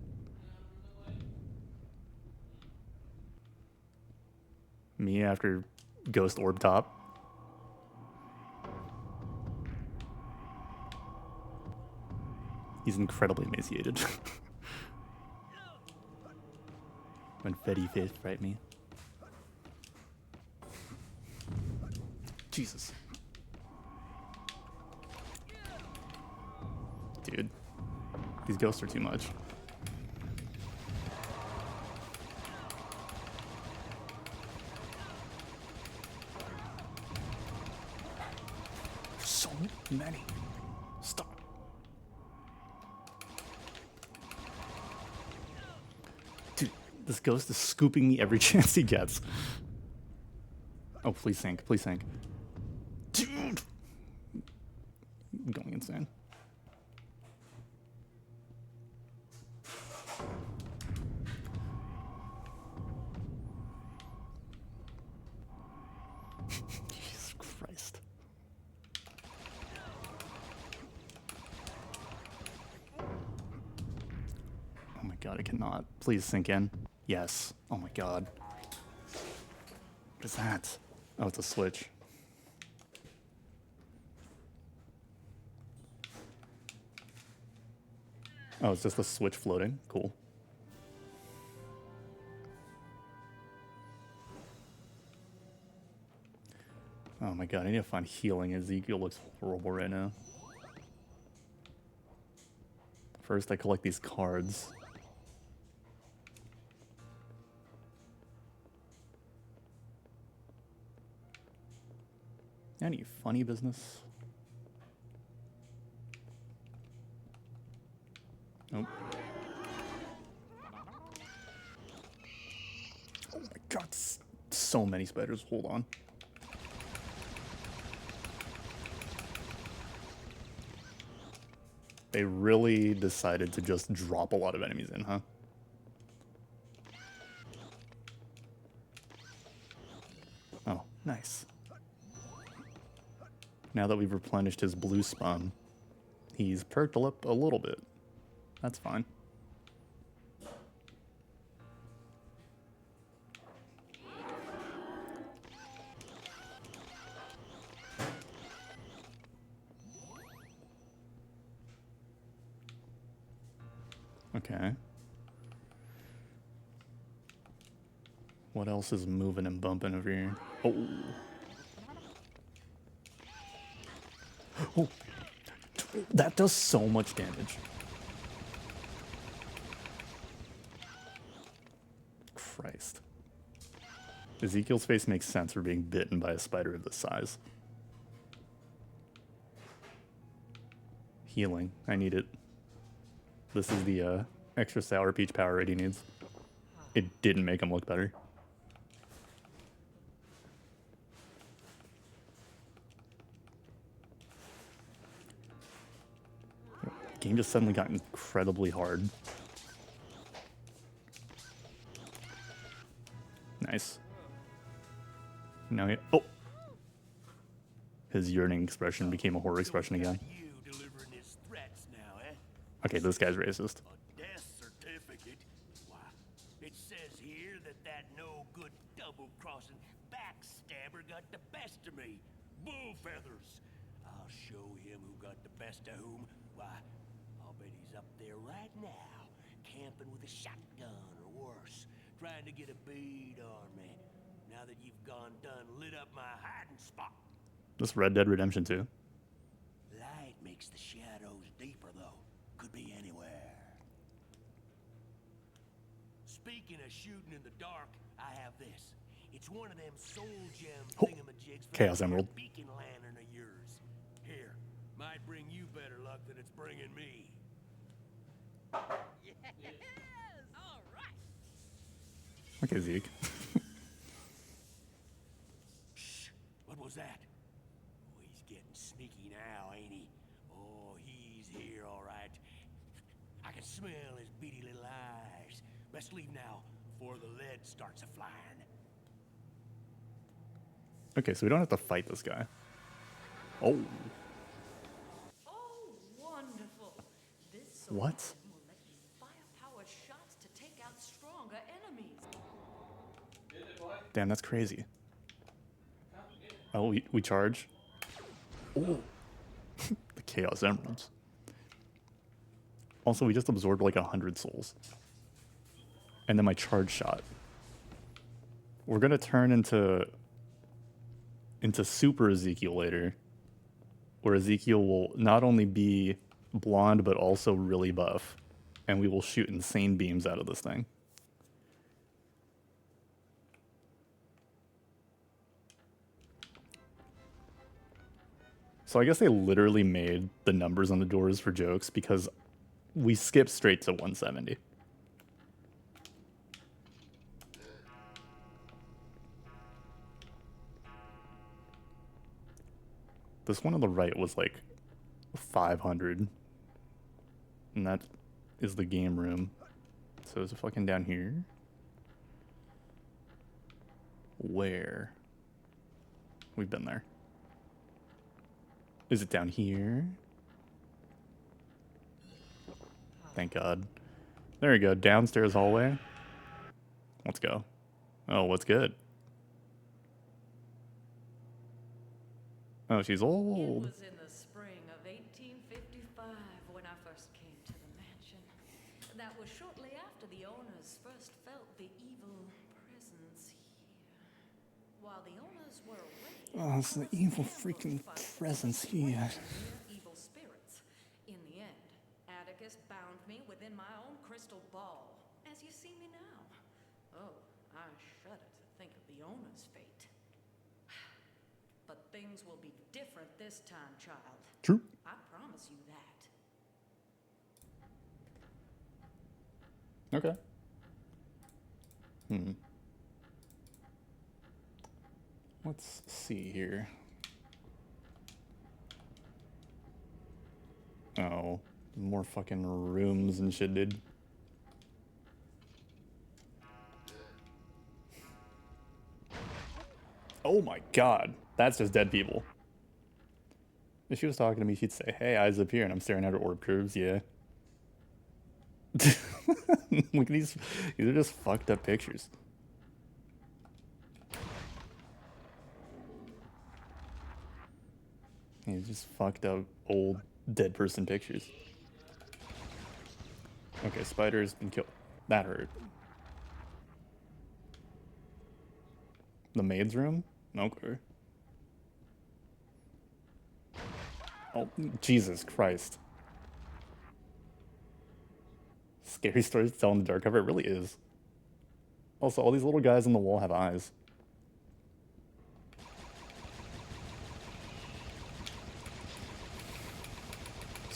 Speaker 1: Me after Ghost Orb top. He's incredibly emaciated. When Fetty Fish fright me. Jesus. Dude. These ghosts are too much. So many. Stop. Dude, this ghost is scooping me every chance he gets. Oh, please sink. Please sink. Dude! I'm going insane. Jesus Christ. Oh my god, I cannot. Please sink in. Yes. Oh my god. What is that? Oh, it's a switch. Oh, it's just a switch floating. Cool. Oh my god, I need to find healing. Ezekiel looks horrible right now. First, I collect these cards. Any funny business? Nope. Oh my god, so many spiders. Hold on. They really decided to just drop a lot of enemies in, huh? Oh, nice. Now that we've replenished his blue spawn, he's perked up a little bit. That's fine. Okay. What else is moving and bumping over here? Oh. Oh. That does so much damage. Christ. Ezekiel's face makes sense for being bitten by a spider of this size. Healing. I need it. This is the extra sour peach Powerade he needs. It didn't make him look better. The game just suddenly got incredibly hard. Nice. Now he... Oh! His yearning expression became a horror expression again.
Speaker 7: You delivering his threats now, eh?
Speaker 1: Okay, this guy's racist.
Speaker 7: A death certificate? Why, it says here that no-good double-crossing backstabber got the best of me. Bull feathers. I'll show him who got the best of whom. Why, I'll bet he's up there right now, camping with a shotgun or worse, trying to get a bead on me. Now that you've gone done lit up my hiding spot.
Speaker 1: This Red Dead Redemption 2.
Speaker 7: Light makes the shadows deeper, though. Could be anywhere. Speaking of shooting in the dark, I have this. It's one of them soul gem
Speaker 1: Oh,
Speaker 7: thingamajigs for
Speaker 1: Chaos
Speaker 7: that
Speaker 1: Emerald.
Speaker 7: beacon lantern of yours. Here, might bring you better luck than it's bringing me.
Speaker 6: Yes! All right!
Speaker 1: Okay, Zeke.
Speaker 7: Shh! What was that? Oh, he's getting sneaky now, ain't he? Oh, he's here, all right. I can smell his beady little eyes. Best leave now, before the lead starts a-flying.
Speaker 1: Okay, so we don't have to fight this guy. Oh.
Speaker 6: Oh, wonderful. This
Speaker 1: What?
Speaker 6: sword will let you fire power shots to take out stronger enemies.
Speaker 1: Damn, that's crazy. Oh, we charge. Oh. The Chaos Emeralds. Also, we just absorbed like 100 souls. And then my charge shot. We're gonna turn into Super Ezekiel later, where Ezekiel will not only be blonde but also really buff, and we will shoot insane beams out of this thing. So I guess they literally made the numbers on the doors for jokes, because we skipped straight to 170. This one on the right was like 500. And that is the game room. So is it fucking down here? Where? We've been there. Is it down here? Thank God. There we go. Downstairs hallway. Let's go. Oh, what's good? Oh, she's
Speaker 6: It
Speaker 1: old.
Speaker 6: was in the spring of 1855 when I first came to the mansion. That was shortly after the owners first felt the evil presence here. While the owners were away,
Speaker 1: Oh, it's the evil freaking presence here.
Speaker 6: evil spirits. In the end, Atticus bound me within my own crystal ball, as you see me now. Oh, I shudder to think of the owner's fate. But things will be different this time, child.
Speaker 1: True.
Speaker 6: I promise you that.
Speaker 1: Okay. Let's see here. Oh, more fucking rooms and shit, dude. Oh my God, that's just dead people. If she was talking to me, she'd say, "Hey, eyes up here," and I'm staring at her hors d'oeuvres. Yeah. Look at these. These are just fucked up pictures. These just fucked up old dead person pictures. Okay, spider's been killed. That hurt. The maid's room? Okay. Oh, Jesus Christ. Scary stories to tell in the dark cover. It really is. Also, all these little guys on the wall have eyes.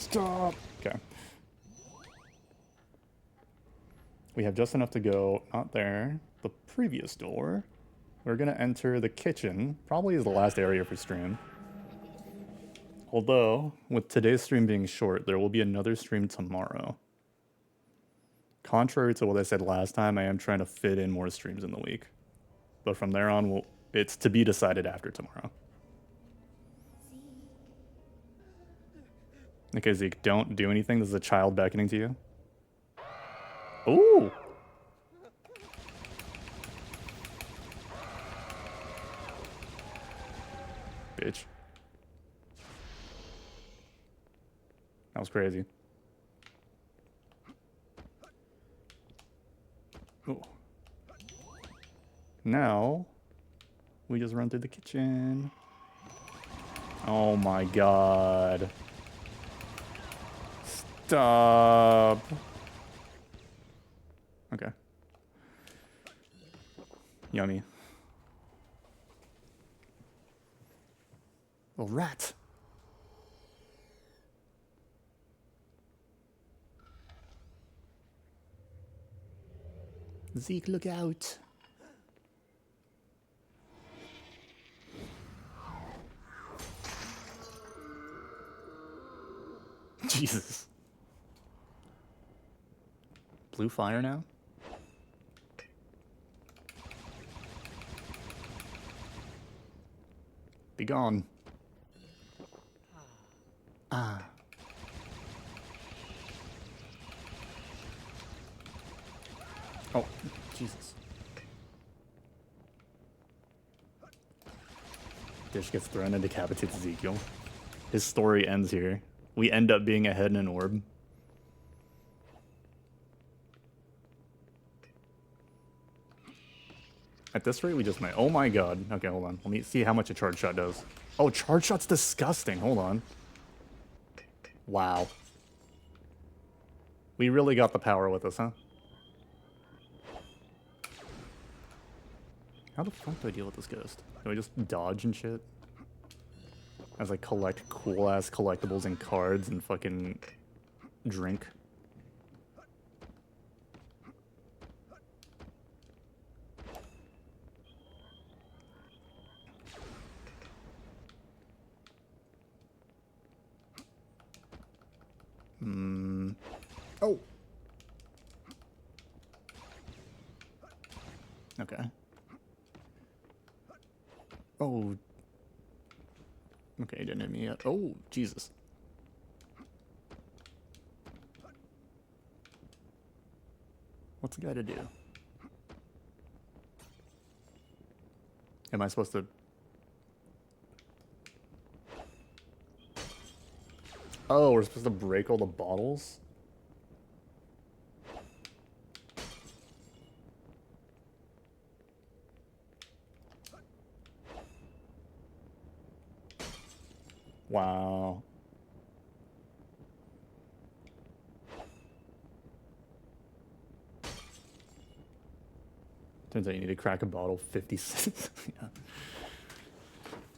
Speaker 1: Stop! Okay. We have just enough to go, not there, the previous door. We're gonna enter the kitchen, probably is the last area for stream. Although, with today's stream being short, there will be another stream tomorrow. Contrary to what I said last time, I am trying to fit in more streams in the week. But from there on, it's to be decided after tomorrow. Okay, Zeke, don't do anything. This is a child beckoning to you. Ooh! Bitch. That was crazy. Ooh. Now, we just run through the kitchen. Oh my god. Stop. Okay. Yummy. A rat. Zeke, look out. Jesus. Blue fire now? Be gone. Ah. Oh, Jesus. Dish gets thrown and decapitates Ezekiel. His story ends here. We end up being a head and an orb. At this rate, we just might. Oh my god. Okay, hold on. Let me see how much a charge shot does. Oh, charge shot's disgusting. Hold on. Wow. We really got the power with us, huh? How the fuck do I deal with this ghost? Do I just dodge and shit? As I collect cool-ass collectibles and cards and fucking drink. Oh! Okay. Oh. Okay, didn't hit me yet. Oh, Jesus. What's the guy to do? Am I supposed to... Oh, we're supposed to break all the bottles? Wow. Turns out you need to crack a bottle 50 cents. Yeah.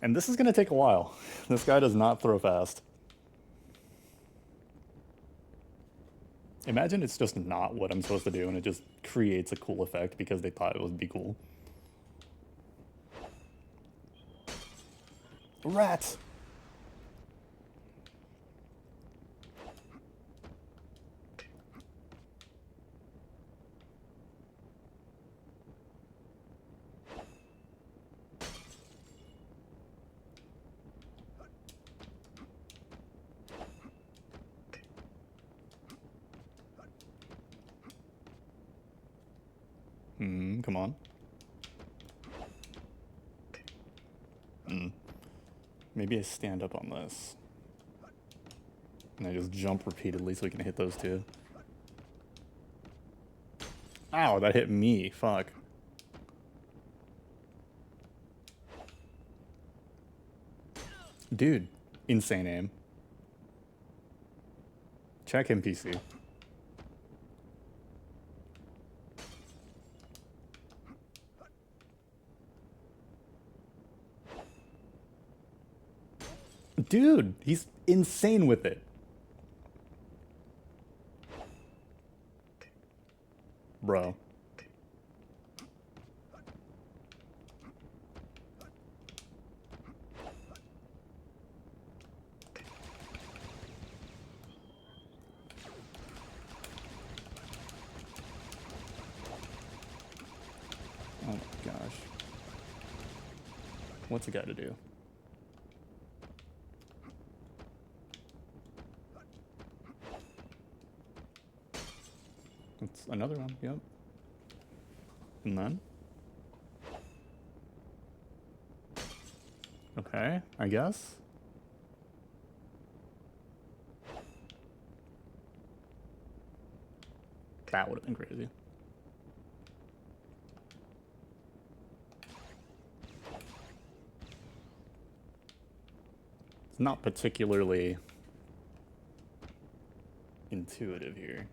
Speaker 1: And this is going to take a while. This guy does not throw fast. Imagine it's just not what I'm supposed to do and it just creates a cool effect because they thought it would be cool. Rat! Come on. Maybe I stand up on this. And I just jump repeatedly so we can hit those two. Ow, that hit me. Fuck. Dude, insane aim. Check him, PC. Dude, he's insane with it. Bro. Oh my gosh. What's it got to do? It's another one, yep. And then? Okay, I guess. That would have been crazy. It's not particularly intuitive here.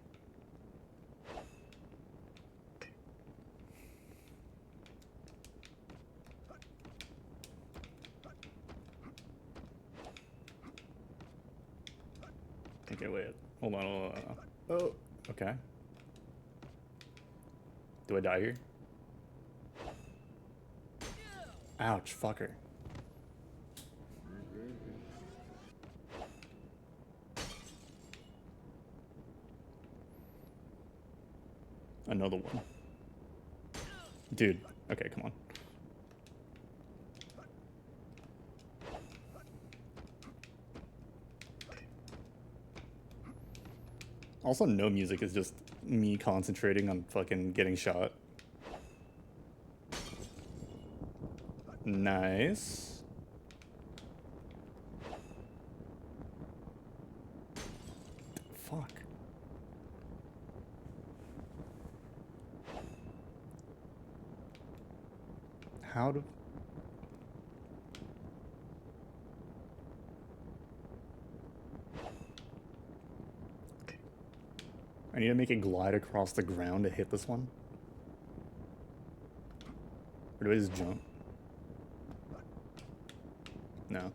Speaker 1: Okay, wait. Hold on, hold on. Oh, okay. Do I die here? Ouch, fucker. Another one. Dude, okay, come on. Also, no music is just me concentrating on fucking getting shot. Nice. Fuck. How do... I need to make it glide across the ground to hit this one? Or do I just jump? No.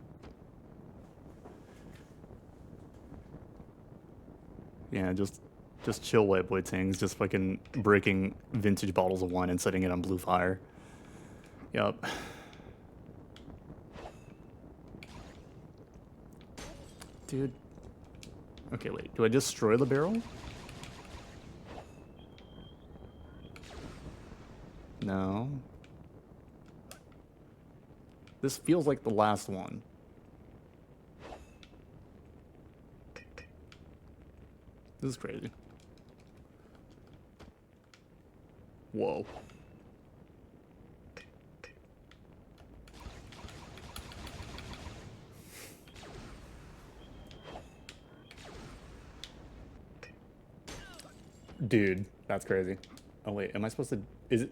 Speaker 1: Yeah, just chill, white boy things. Just fucking breaking vintage bottles of wine and setting it on blue fire. Yup. Dude. Okay, wait. Do I destroy the barrel? No. This feels like the last one. This is crazy. Whoa. Dude, that's crazy. Oh wait, am I supposed to...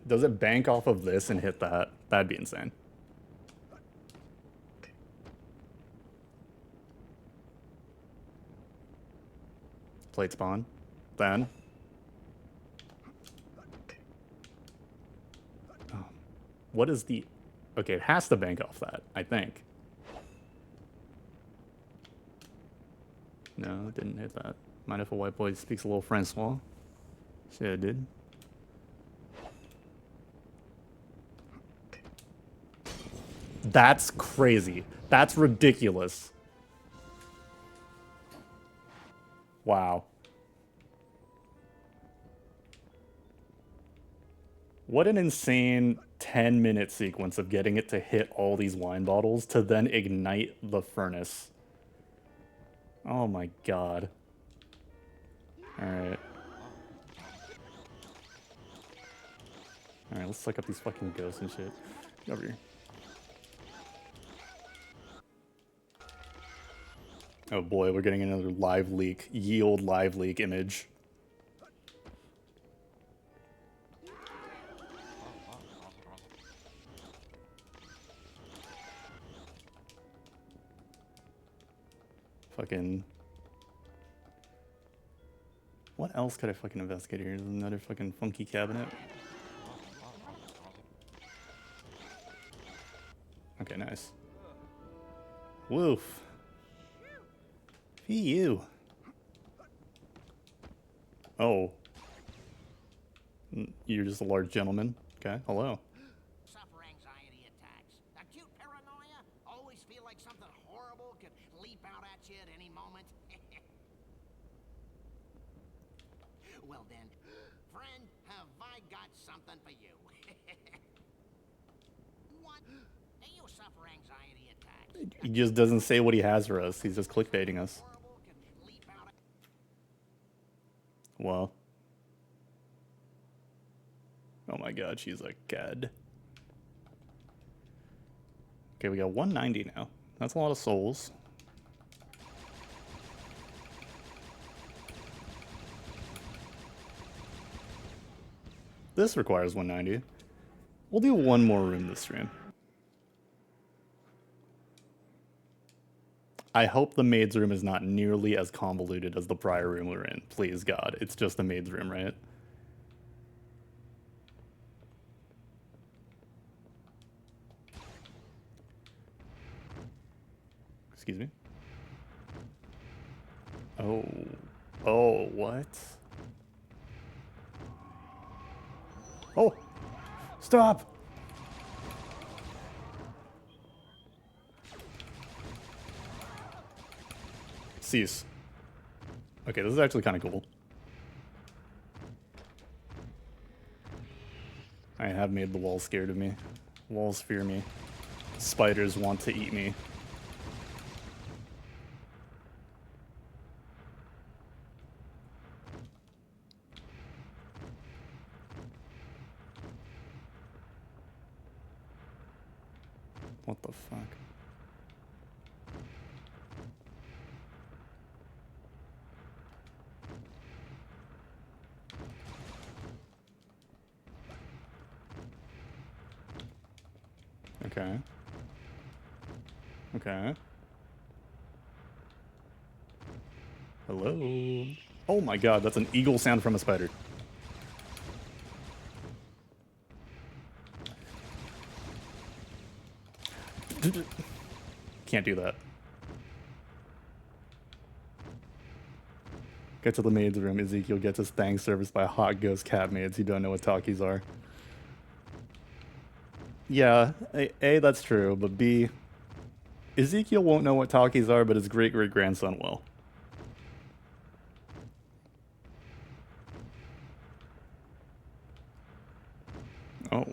Speaker 1: does it bank off of this and hit that? That'd be insane. Plate spawn. Then. Oh. What is the... Okay, it has to bank off that, I think. No, it didn't hit that. Mind if a white boy speaks a little Francois? Shit, it did. That's crazy. That's ridiculous. Wow. What an insane 10-minute sequence of getting it to hit all these wine bottles to then ignite the furnace. Oh my god. Alright. Alright, let's suck up these fucking ghosts and shit. Get over here. Oh boy, we're getting another live leak. Ye old live leak image. Fucking... What else could I fucking investigate here? There's another fucking funky cabinet. Okay, nice. Woof. You. Oh. You're just a large gentleman. Okay, hello.
Speaker 9: Suffer anxiety attacks. Acute paranoia. Always feel like something horrible could leap out at you at any moment. Well then, friend, have I got something for you. What? Do you suffer anxiety attacks?
Speaker 1: He just doesn't say what he has for us. He's just clickbaiting us.
Speaker 9: Horrible could leap out at
Speaker 1: Well. Oh my god, she's a god. Okay, we got 190 now. That's a lot of souls. This requires 190. We'll do one more room this stream. I hope the maid's room is not nearly as convoluted as the prior room we were in. Please, God. It's just the maid's room, right? Excuse me? Oh. Oh, what? Oh! Stop! Cease. Okay, this is actually kind of cool. I have made the walls scared of me. Walls fear me. Spiders want to eat me. What the fuck? Okay. Okay. Hello? Oh my god, that's an eagle sound from a spider. Can't do that. Get to the maid's room. Ezekiel gets his thanks serviced by hot ghost cat maids who don't know what talkies are. Yeah, A, that's true, but B, Ezekiel won't know what talkies are, but his great-great-grandson will. Oh.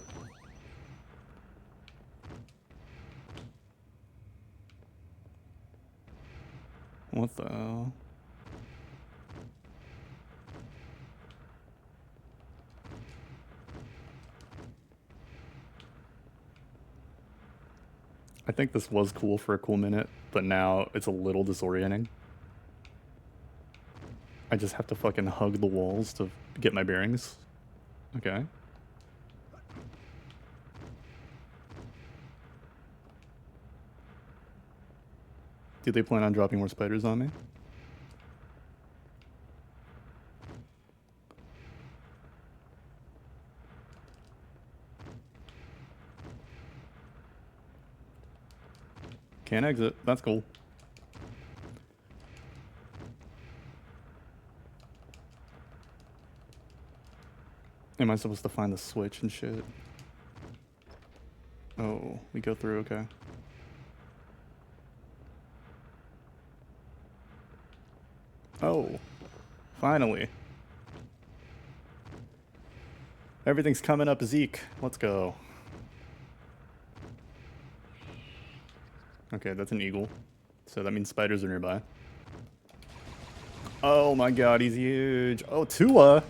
Speaker 1: What the hell? I think this was cool for a cool minute, but now it's a little disorienting. I just have to fucking hug the walls to get my bearings. Okay. Do they plan on dropping more spiders on me? Can't exit. That's cool. Am I supposed to find the switch and shit? Oh, we go through, okay. Oh, finally. Everything's coming up, Zeke. Let's go. Okay, that's an eagle. So that means spiders are nearby. Oh my god, he's huge. Oh, Tua!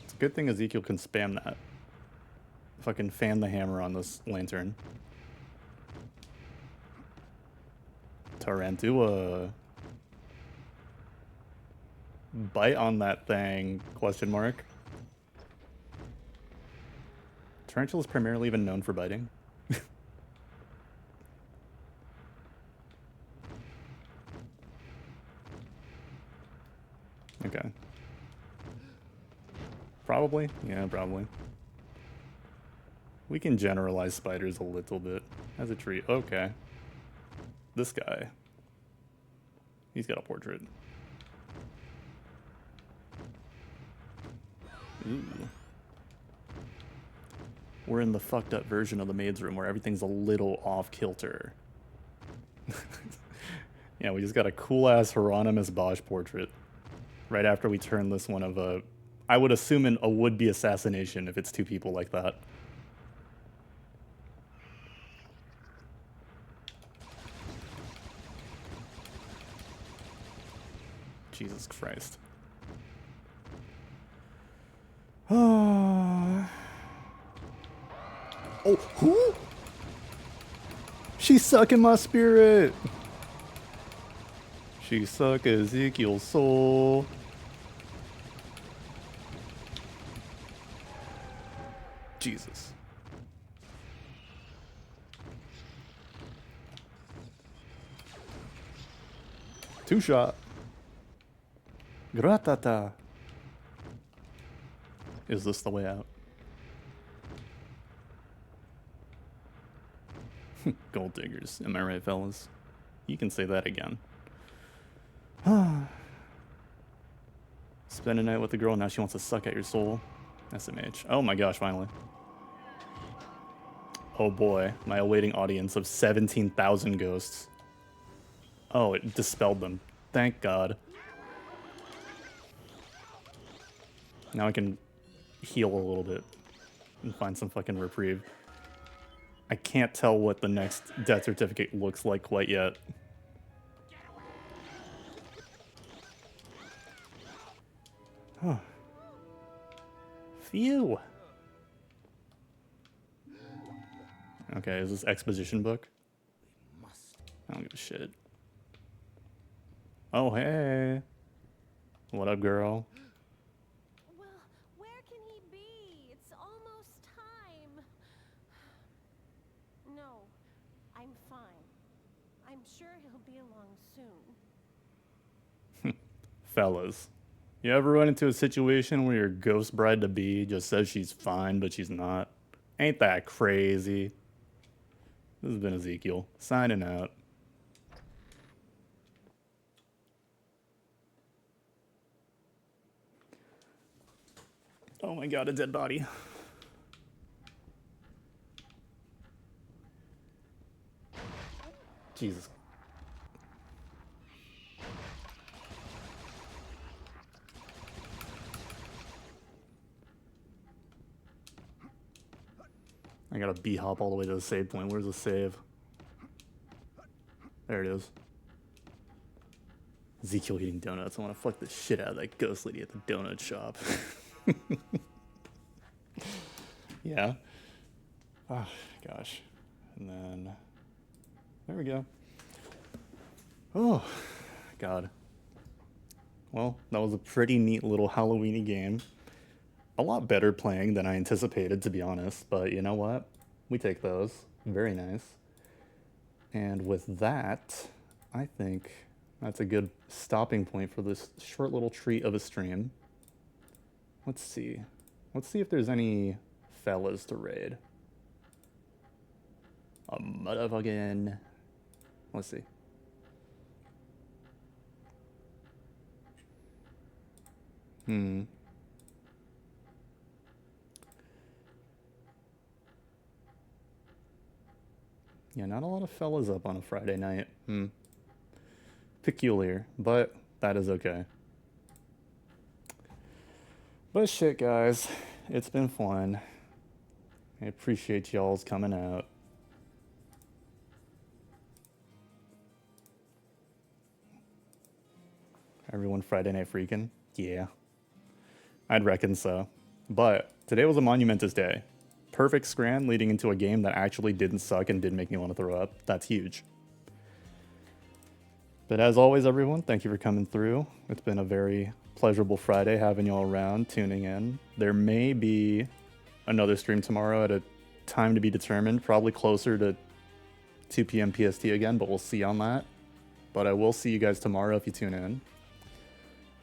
Speaker 1: It's a good thing Ezekiel can spam that. Fucking fan the hammer on this lantern. Tarantula. Bite on that thing, question mark. Tarantula's primarily even known for biting. Okay. Probably? Yeah, probably. We can generalize spiders a little bit. As a tree. Okay. This guy. He's got a portrait. Ooh. We're in the fucked up version of the maid's room where everything's a little off kilter. Yeah, we just got a cool ass Hieronymus Bosch portrait right after we turn this one of a, I would assume a would-be assassination if it's two people like that. Jesus Christ. Oh, who? She's sucking my spirit. She suck Ezekiel's soul. Jesus. Two shot. Gratata. Is this the way out? Gold diggers. Am I right, fellas? You can say that again. Spend a night with the girl, now she wants to suck at your soul. SMH. Oh my gosh, finally. Oh boy, my awaiting audience of 17,000 ghosts. Oh, it dispelled them. Thank God. Now I can heal a little bit and find some fucking reprieve. I can't tell what the next death certificate looks like quite yet. Huh. Phew. Okay, is this exposition book? I don't give a shit. Oh, hey. What up, girl?
Speaker 4: Well, where can he be? It's almost time. No, I'm fine. I'm sure he'll be along soon.
Speaker 1: Fellas, you ever run into a situation where your ghost bride-to-be just says she's fine, but she's not? Ain't that crazy? This has been Ezekiel, signing out. Oh my god, a dead body. Jesus. I gotta b-hop all the way to the save point. Where's the save? There it is. Ezekiel eating donuts. I wanna fuck the shit out of that ghost lady at the donut shop. Yeah. Oh, gosh. And then... there we go. Oh, God. Well, that was a pretty neat little Halloween-y game. A lot better playing than I anticipated, to be honest. But you know what? We take those. Very nice. And with that, I think that's a good stopping point for this short little treat of a stream. Let's see. Let's see if there's any fellas to raid. A motherfucking... let's see. Yeah, not a lot of fellas up on a Friday night. Peculiar, but that is okay. But shit, guys, it's been fun. I appreciate y'all's coming out. Everyone Friday night freaking? Yeah. I'd reckon so. But today was a monumentous day. Perfect scran leading into a game that actually didn't suck and didn't make me want to throw up. That's huge. But as always, everyone, thank you for coming through. It's been a very pleasurable Friday having y'all around, tuning in. There may be another stream tomorrow at a time to be determined, probably closer to 2 p.m. PST again, but we'll see on that. But I will see you guys tomorrow if you tune in.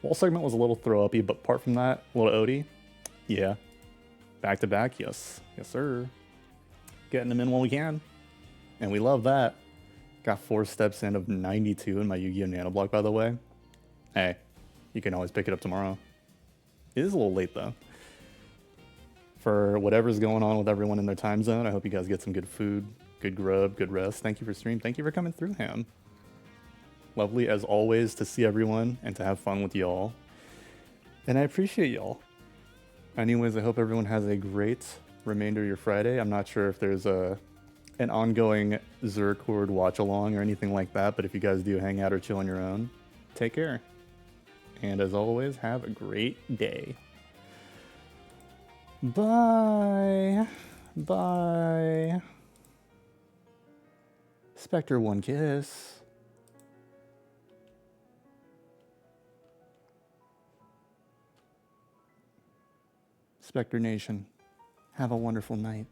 Speaker 1: Wall segment was a little throw-uppy, but apart from that, a little Odie. Yeah. Back to back, yes. Yes, sir. Getting them in when we can. And we love that. Got 4 steps in of 92 in my Yu-Gi-Oh! Nano block, by the way. Hey, you can always pick it up tomorrow. It is a little late, though. for whatever's going on with everyone in their time zone. I hope you guys get some good food, good grub, good rest. Thank you for stream. Thank you for coming through, Ham. Lovely as always to see everyone and to have fun with y'all. And I appreciate y'all. Anyways, I hope everyone has a great remainder of your Friday. I'm not sure if there's an ongoing Zercord watch along or anything like that, but if you guys do hang out or chill on your own, take care. And as always, have a great day. Bye. Bye. Spectre, one kiss. Spectre Nation, have a wonderful night.